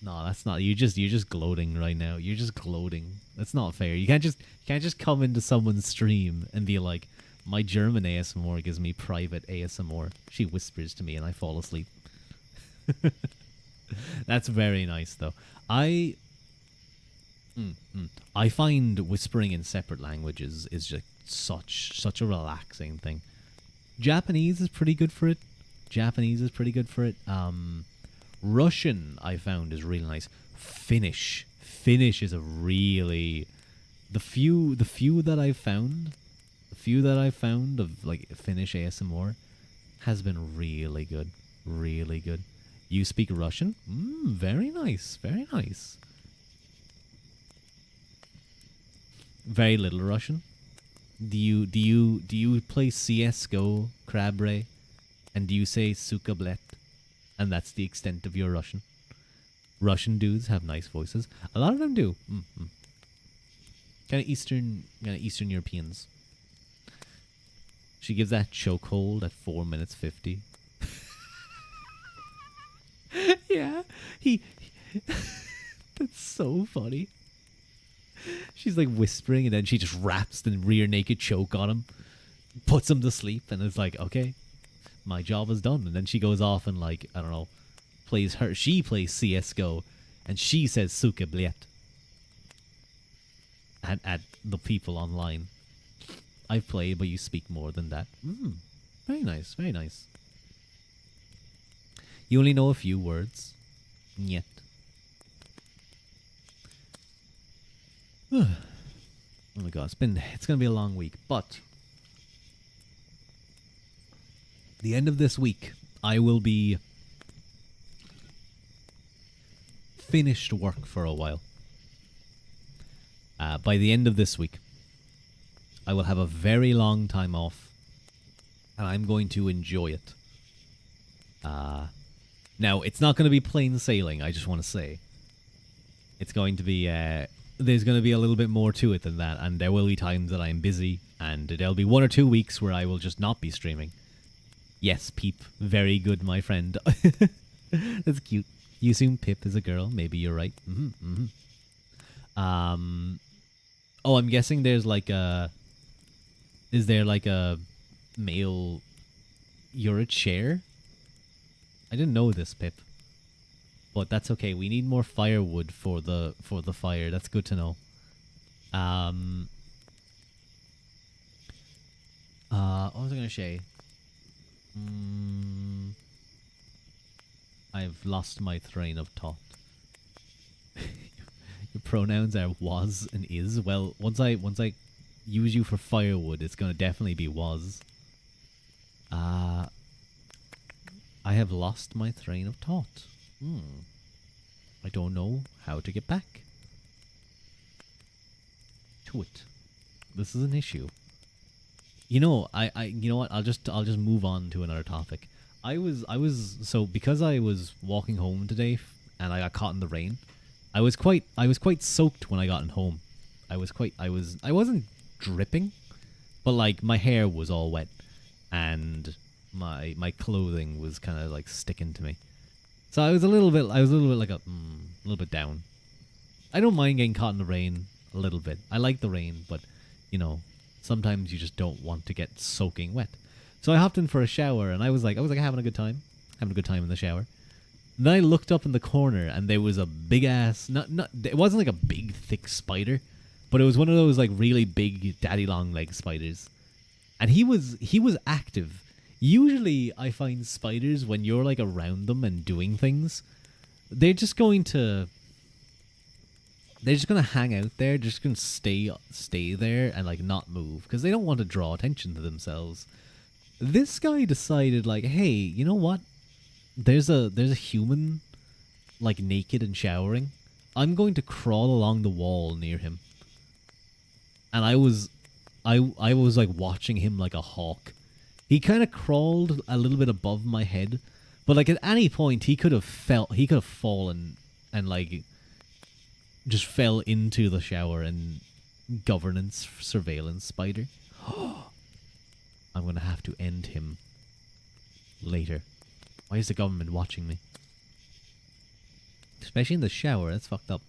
No, that's not. You're just gloating right now. You're just gloating. That's not fair. You can't just come into someone's stream and be like, my German ASMR gives me private ASMR. She whispers to me and I fall asleep. That's very nice, though. I find whispering in separate languages is just such a relaxing thing. Japanese is pretty good for it. Russian, I found, is really nice. Finnish is a really the few that I've found of like Finnish ASMR has been really good. You speak Russian? Very nice. Very little Russian. Do you play CS:GO, Crabray, and do you say suka blet? And that's the extent of your Russian. Russian dudes have nice voices. A lot of them do. Kind of Eastern Europeans. She gives that chokehold at 4 minutes 50. Yeah, he that's so funny. She's like whispering, and then she just wraps the rear naked choke on him, puts him to sleep, and it's like, okay, my job is done. And then she goes off and, like, I don't know, she plays CS:GO, and she says suka blet at the people online. I've played, but you speak more than that. Very nice. You only know a few words. Yet. Oh my god, it's gonna be a long week, but the end of this week, I will be finished work for a while. By the end of this week, I will have a very long time off, and I'm going to enjoy it. Now, it's not going to be plain sailing, I just want to say. It's going to be, there's going to be a little bit more to it than that, and there will be times that I'm busy, and there'll be 1 or 2 weeks where I will just not be streaming. Yes, Peep. Very good, my friend. That's cute. You assume Pip is a girl. Maybe you're right. Oh, I'm guessing there's like a... Is there like a male... You're a chair? I didn't know this, Pip. But that's okay. We need more firewood for the fire. That's good to know. What was I gonna say? I've lost my train of thought. Your pronouns are was and is. Well, once I use you for firewood, it's gonna definitely be was. I have lost my train of thought. I don't know how to get back to it. This is an issue. You know, you know what? I'll just move on to another topic. I was so because I was walking home today and I got caught in the rain. I was quite soaked when I got home. I wasn't dripping, but like my hair was all wet and my clothing was kind of like sticking to me. So I was a little bit like a little bit down. I don't mind getting caught in the rain a little bit. I like the rain, but you know, sometimes you just don't want to get soaking wet. So I hopped in for a shower and I was like having a good time in the shower. And then I looked up in the corner and there was a big ass it wasn't like a big thick spider, but it was one of those like really big daddy long leg spiders. And he was active. Usually I find spiders when you're like around them and doing things, they're just going to hang out there, just going to stay there and like not move because they don't want to draw attention to themselves. This guy decided like, hey, you know what? There's a human like naked and showering. I'm going to crawl along the wall near him. And I was like watching him like a hawk. He kind of crawled a little bit above my head, but like at any point he could have fallen and like just fell into the shower and governance surveillance spider. I'm going to have to end him later. Why is the government watching me? Especially in the shower, that's fucked up.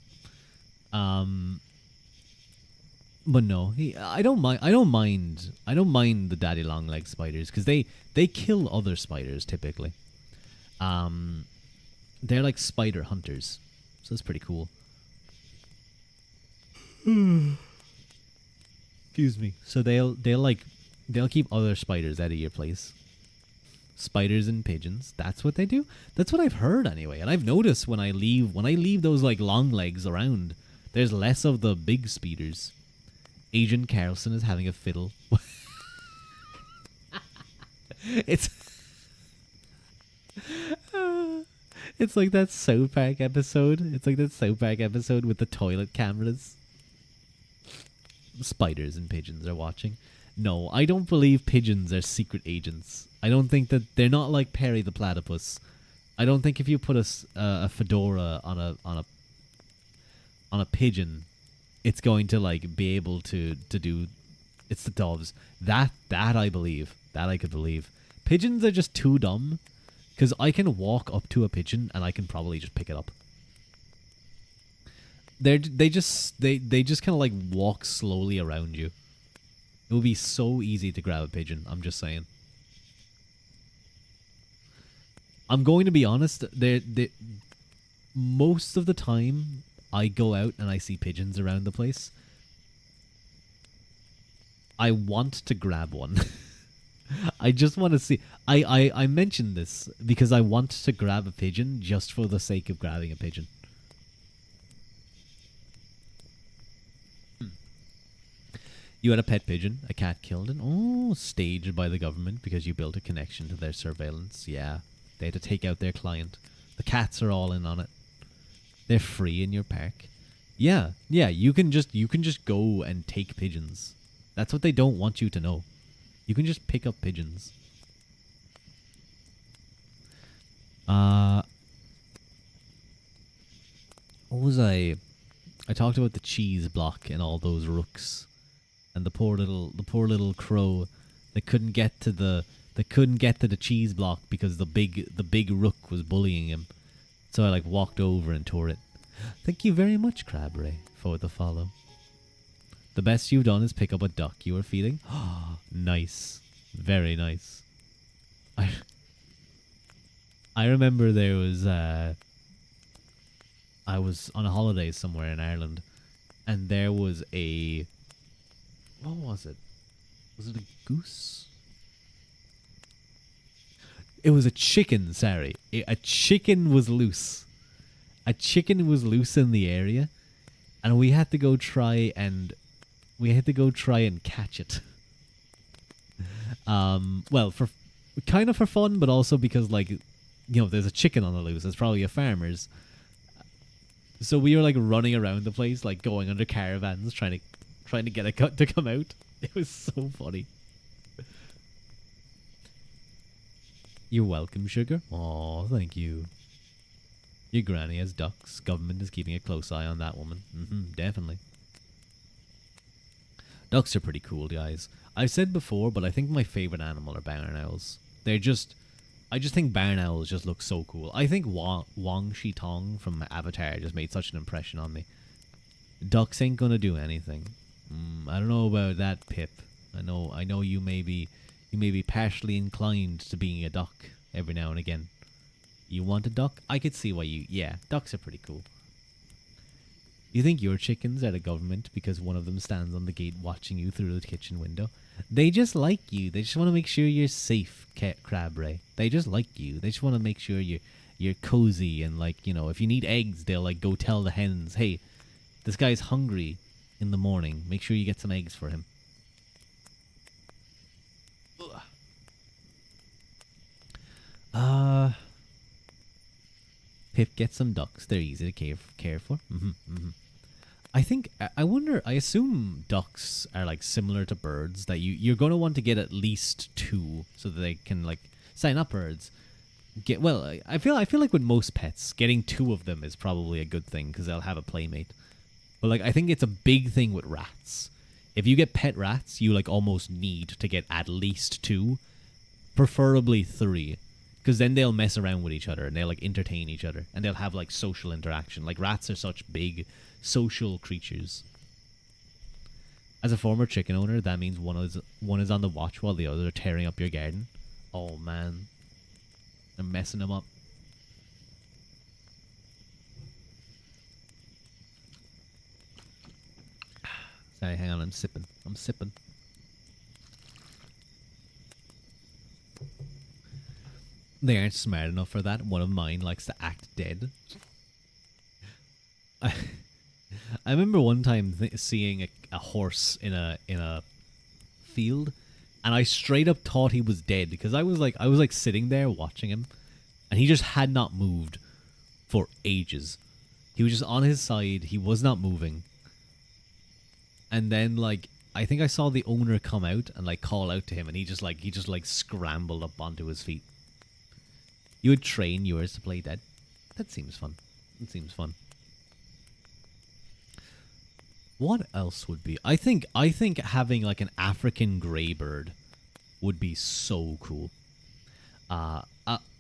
But no, I don't mind the daddy long leg spiders because they kill other spiders typically. They're like spider hunters, so that's pretty cool. Excuse me. So they'll keep other spiders out of your place. Spiders and pigeons. That's what they do. That's what I've heard anyway. And I've noticed when I leave those like long legs around, there's less of the big speeders. Agent Carlson is having a fiddle. It's like that South Park episode. It's like that South Park episode with the toilet cameras. Spiders and pigeons are watching. No, I don't believe pigeons are secret agents. I don't think that they're not like Perry the Platypus. I don't think if you put a fedora on a pigeon, it's going to like be able to do. It's the doves that I believe, that I could believe. Pigeons are just too dumb because I can walk up to a pigeon and I can probably just pick it up. They just kind of like walk slowly around you. It would be so easy to grab a pigeon. I'm just saying. I'm going to be honest. Most of the time, I go out and I see pigeons around the place. I want to grab one. I just want to see. I mentioned this because I want to grab a pigeon just for the sake of grabbing a pigeon. You had a pet pigeon, a cat killed it. Oh, staged by the government because you built a connection to their surveillance. Yeah, they had to take out their client. The cats are all in on it. They're free in your park. Yeah, yeah. You can just go and take pigeons. That's what they don't want you to know. You can just pick up pigeons. What was I talked about the cheese block and all those rooks, and the poor little crow that couldn't get to the cheese block because the big rook was bullying him. So I like walked over and tore it. Thank you very much, Crabray, for the follow. The best you've done is pick up a duck you were feeding. Nice, very nice. I I remember there was I was on a holiday somewhere in Ireland, and there was a what was it? Was it a goose? It was a chicken. Sorry, a chicken was loose. A chicken was loose in the area, and we had to go try and catch it. Well, for kind of for fun, but also because there's a chicken on the loose. It's probably a farmer's. So we were like running around the place, like going under caravans, trying to get a cut to come out. It was so funny. You're welcome, sugar. Oh, thank you. Your granny has ducks. Government is keeping a close eye on that woman. Definitely. Ducks are pretty cool, guys. I've said before, but I think my favorite animal are barn owls. I just think barn owls just look so cool. I think Wang Shi-tong from Avatar just made such an impression on me. Ducks ain't gonna do anything. I don't know about that, Pip. I know you may be partially inclined to being a duck every now and again. You want a duck? I could see why you. Yeah, ducks are pretty cool. You think your chickens are the government because one of them stands on the gate watching you through the kitchen window? They just like you. They just want to make sure you're safe, Crabray. They just like you. They just want to make sure you're cozy and if you need eggs, they'll go tell the hens, hey, this guy's hungry in the morning. Make sure you get some eggs for him. Pip, get some ducks. They're easy to care for. I wonder. I assume ducks are similar to birds that you're going to want to get at least two so that they can sign up birds. I feel like with most pets, getting two of them is probably a good thing because they'll have a playmate. But I think it's a big thing with rats. If you get pet rats, you almost need to get at least two, preferably three. Because then they'll mess around with each other and they'll entertain each other and they'll have social interaction. Rats are such big social creatures. As a former chicken owner, that means one is on the watch while the other are tearing up your garden. Oh man, they're messing them up. Sorry, hang on, I'm sipping. They aren't smart enough for that. One of mine likes to act dead. I remember one time seeing a horse in a field, and I straight up thought he was dead because I was sitting there watching him, and he just had not moved for ages. He was just on his side. He was not moving. And then I think I saw the owner come out and call out to him, and he just scrambled up onto his feet. You would train yours to play dead. That seems fun. What else would be? I think having an African grey bird would be so cool.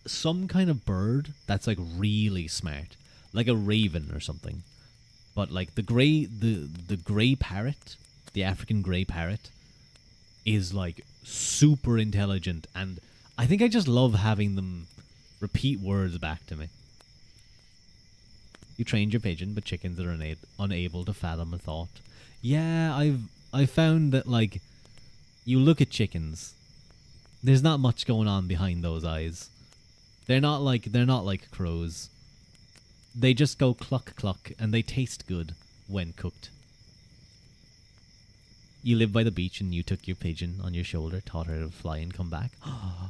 Some kind of bird that's really smart, like a raven or something. But the grey parrot, the African grey parrot, is super intelligent, and I think I just love having them repeat words back to me. You trained your pigeon, but chickens are unable to fathom a thought. Yeah, I've found that you look at chickens, there's not much going on behind those eyes. They're not like crows. They just go cluck cluck, and they taste good when cooked. You live by the beach and you took your pigeon on your shoulder, taught her to fly and come back.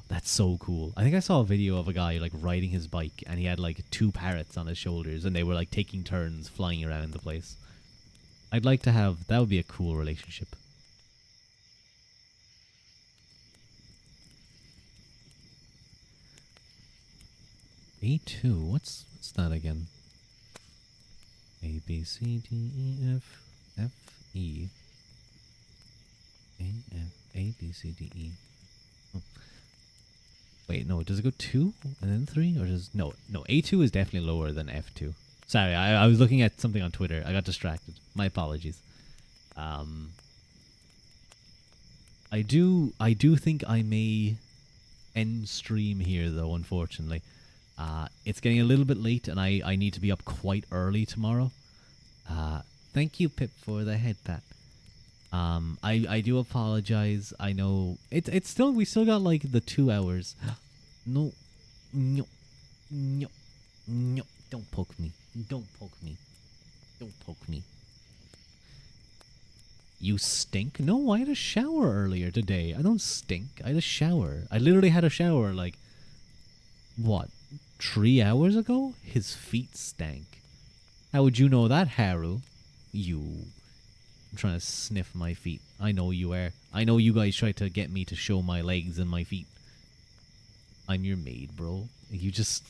That's so cool. I think I saw a video of a guy like riding his bike and he had like two parrots on his shoulders and they were like taking turns flying around the place. I'd like to have, that would be a cool relationship. A2, what's that again? A, B, C, D, E, F, F, E. A, F, A, B, C, D, E. Oh. Wait, no, does it go 2 and then 3? Or does... No, A2 is definitely lower than F2. Sorry, I was looking at something on Twitter. I got distracted. My apologies. I do think I may end stream here, though, unfortunately. It's getting a little bit late, and I need to be up quite early tomorrow. Thank you, Pip, for the head pat. I do apologize. I know it's still, we still got like the 2 hours. No, no, no, no! Don't poke me! Don't poke me! Don't poke me! You stink? No, I had a shower earlier today. I don't stink. I had a shower. I literally had a shower like, what, 3 hours ago? His feet stank. How would you know that, Haru? You. I'm trying to sniff my feet. I know you are. I know you guys tried to get me to show my legs and my feet. I'm your maid, bro. You just...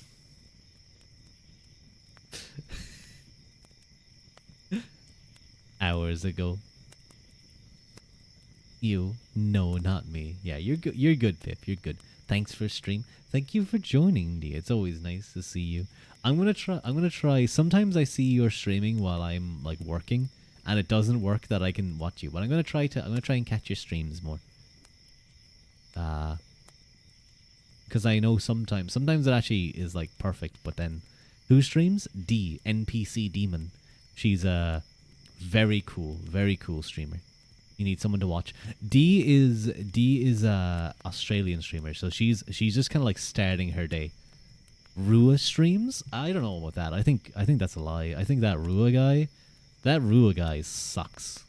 Hours ago. You? No, not me. Yeah, you're good. You're good, Pip. You're good. Thanks for stream. Thank you for joining, D. It's always nice to see you. I'm gonna try. Sometimes I see your streaming while I'm like working, and it doesn't work that I can watch you. But I'm gonna try and catch your streams more. Because I know sometimes it actually is like perfect. But then, who streams? D, NPC Demon. She's a very cool streamer. You need someone to watch. D is a Australian streamer, so she's just kind of like starting her day. Rua streams? I don't know about that. I think that's a lie. I think that Rua guy sucks.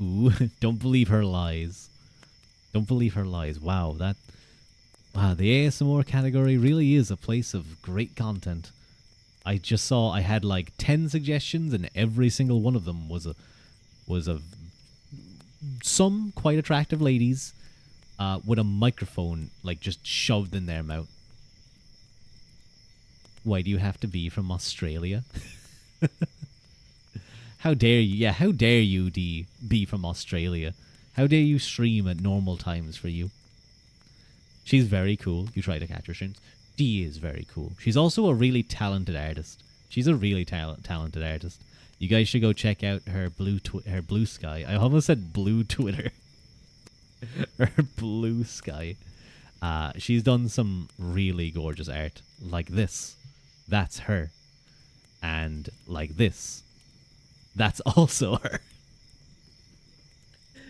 Ooh, don't believe her lies. Don't believe her lies. Wow, the ASMR category really is a place of great content. I just saw I had like 10 suggestions and every single one of them was some quite attractive ladies with a microphone like just shoved in their mouth. Why do you have to be from Australia? How dare you? Yeah, how dare you, D, be from Australia? How dare you stream at normal times for you? She's very cool. You try to catch her streams. D is very cool. She's also a really talented artist. She's a really talented artist. You guys should go check out her blue sky. I almost said blue Twitter. Her blue sky. She's done some really gorgeous art. Like this. That's her. And like this. That's also her.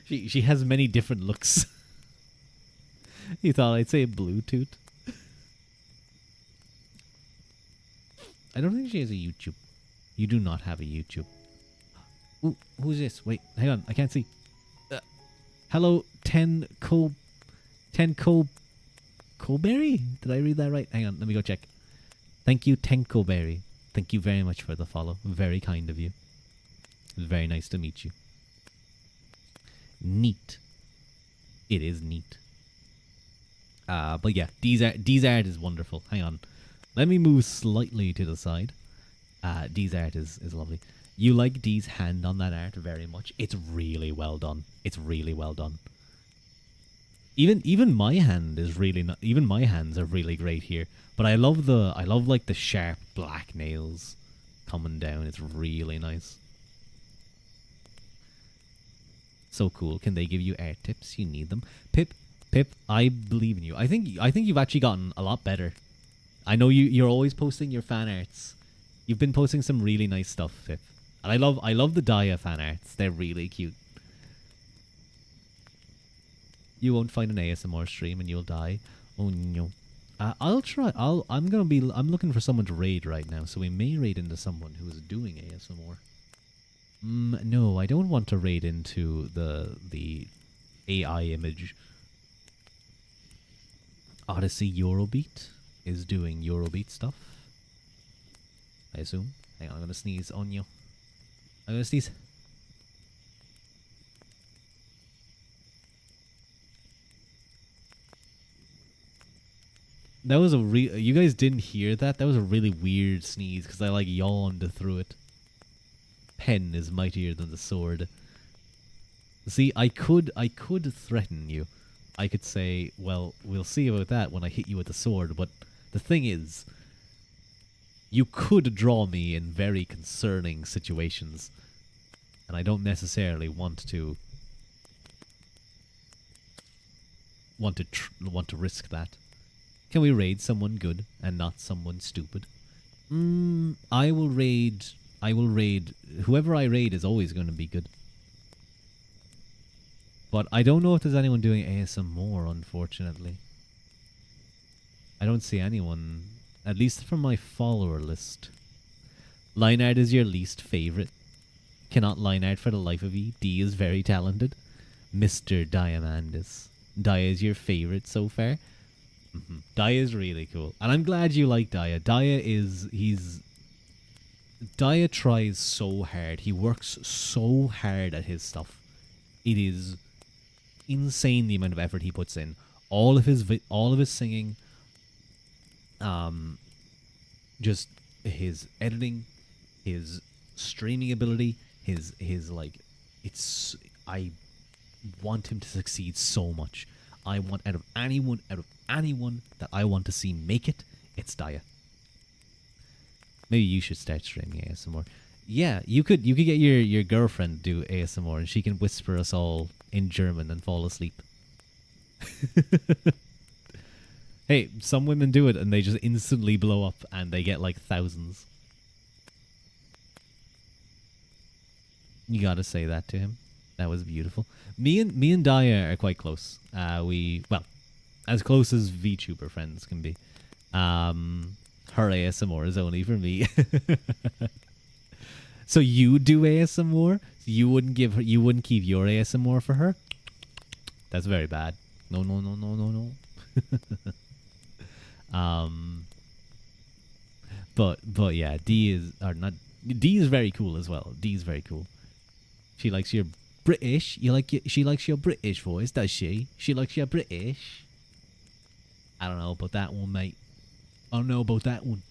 She has many different looks. You thought I'd say Bluetooth? I don't think she has a YouTube. You do not have a YouTube. Ooh, who's this? Wait, hang on. I can't see. Hello, Colberry? Did I read that right? Hang on, let me go check. Thank you, Colberry. Thank you very much for the follow. Very kind of you. It was very nice to meet you. Neat. It is neat. But yeah, D's art is wonderful. Hang on. Let me move slightly to the side. D's art is lovely. You like D's hand on that art very much. It's really well done. It's really well done. Even my hand is really not. Even my hands are really great here. But I love like the sharp black nails coming down. It's really nice. So cool. Can they give you art tips? You need them. Pip, I believe in you. I think you've actually gotten a lot better. I know you're always posting your fan arts. You've been posting some really nice stuff, Pip. And I love the Daya fan arts. They're really cute. You won't find an ASMR stream and you'll die. Oh no. I'll try. I'm gonna be. I'm looking for someone to raid right now, so we may raid into someone who is doing ASMR. No, I don't want to raid into the AI image. Odyssey Eurobeat is doing Eurobeat stuff. I assume. Hang on, I'm gonna sneeze on you. I'm gonna sneeze. That was a you guys didn't hear that? That was a really weird sneeze because I like yawned through it. Pen is mightier than the sword. See, I could threaten you. I could say, well, we'll see about that when I hit you with the sword, but the thing is, you could draw me in very concerning situations, and I don't necessarily want to risk that. Can we raid someone good and not someone stupid? I will raid. I will raid. Whoever I raid is always going to be good. But I don't know if there's anyone doing ASMR, unfortunately. I don't see anyone, at least from my follower list. Lineart is your least favorite. Cannot Lineart for the life of you. D is very talented. Mr. Diamandis. Dia is your favorite so far. Dia is really cool. And I'm glad you like Dia. Dia tries so hard. He works so hard at his stuff. It is insane the amount of effort he puts in. All of his singing, just his editing, his streaming ability, his like, it's I want him to succeed so much. I want out of anyone that I want to see make it, it's Dia. Maybe you should start streaming ASMR. Yeah, you could get your girlfriend to do ASMR and she can whisper us all in German and fall asleep. Hey, some women do it and they just instantly blow up and they get like thousands. You gotta say that to him. That was beautiful. Me and Daya are quite close. Well, as close as VTuber friends can be. Her ASMR is only for me. So you do ASMR? You wouldn't keep your ASMR for her? That's very bad. No. But yeah, D is very cool as well. D is very cool. She likes your British. She likes your British voice, does she? She likes your British. I don't know about that one, mate. I don't know about that one.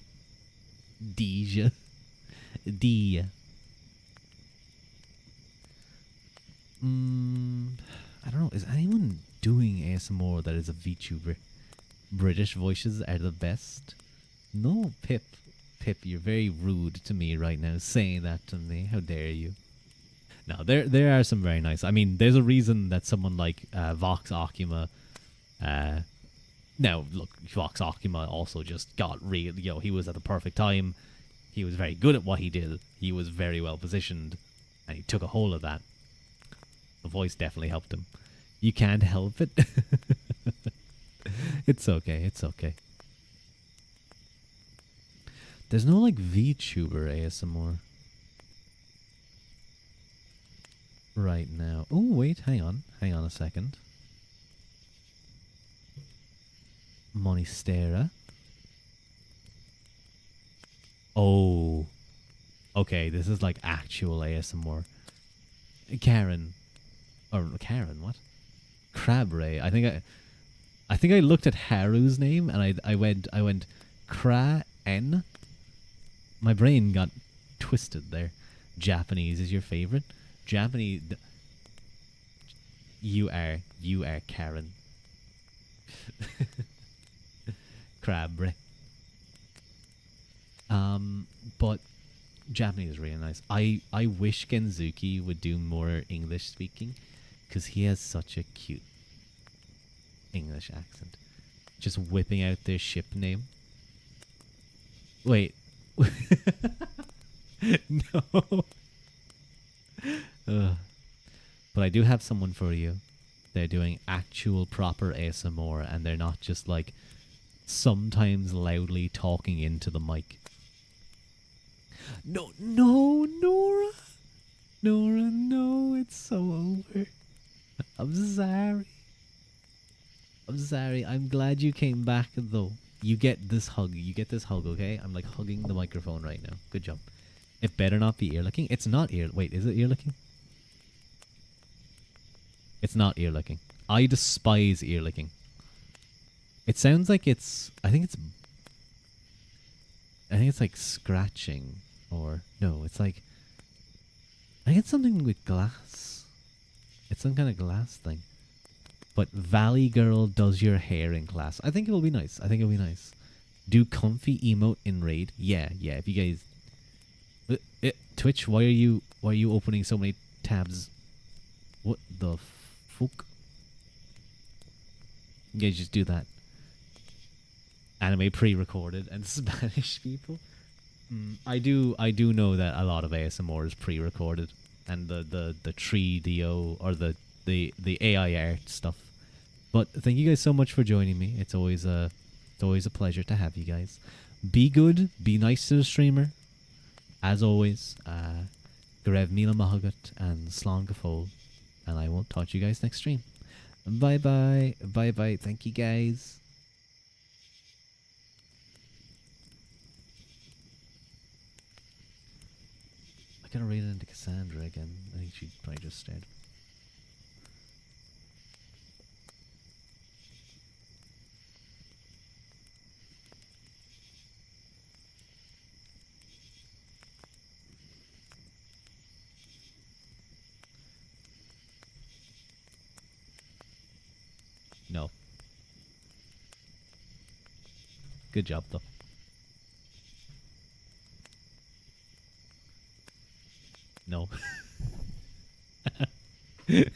Deja. D. I don't know. Is anyone doing ASMR that is a VTuber? British voices are the best. No, Pip. Pip, you're very rude to me right now saying that to me. How dare you? No, there are some very nice. I mean, there's a reason that someone like Vox Akuma. Now, look, Vox Akuma also just got real. He was at the perfect time. He was very good at what he did. He was very well positioned, and he took a hold of that. The voice definitely helped him. You can't help it. It's okay. It's okay. There's no like VTuber ASMR right now. Oh wait, hang on a second. Monistera. Oh, okay. This is like actual ASMR. Karen, what? Crabray. I think I looked at Haru's name and I went Kra N. My brain got twisted there. Japanese is your favorite? Japanese. You are Karen. Crabray. But Japanese is really nice. I wish Genzuki would do more English speaking because he has such a cute English accent. Just whipping out their ship name. Wait. No. But I do have someone for you. They're doing actual proper ASMR and they're not just like sometimes loudly talking into the mic. No, no, Nora. Nora, no, it's so over. I'm sorry. I'm sorry. I'm glad you came back, though. You get this hug. You get this hug, okay? I'm like hugging the microphone right now. Good job. It better not be ear licking. It's not ear. Wait, is it ear licking? It's not ear licking. I despise ear licking. It sounds like it's. I think it's. I think it's like scratching, or no, it's like. I think it's something with glass. It's some kind of glass thing. But Valley Girl does your hair in class. I think it will be nice. I think it'll be nice. Do comfy emote in raid. Yeah, yeah. If you guys, Twitch, why are you opening so many tabs? What the fuck? You guys just do that. Anime pre-recorded and Spanish people. I do know that a lot of ASMR is pre-recorded, and the 3DO or the AI art stuff. But thank you guys so much for joining me. It's always a pleasure to have you guys. Be good, be nice to the streamer. As always, Garev Mila Mahagat and Slán Gafol, and I will talk to you guys next stream. Bye bye, bye bye. Thank you guys. I gotta read it into Cassandra again. I think she probably just stayed. No. Good job, though. No.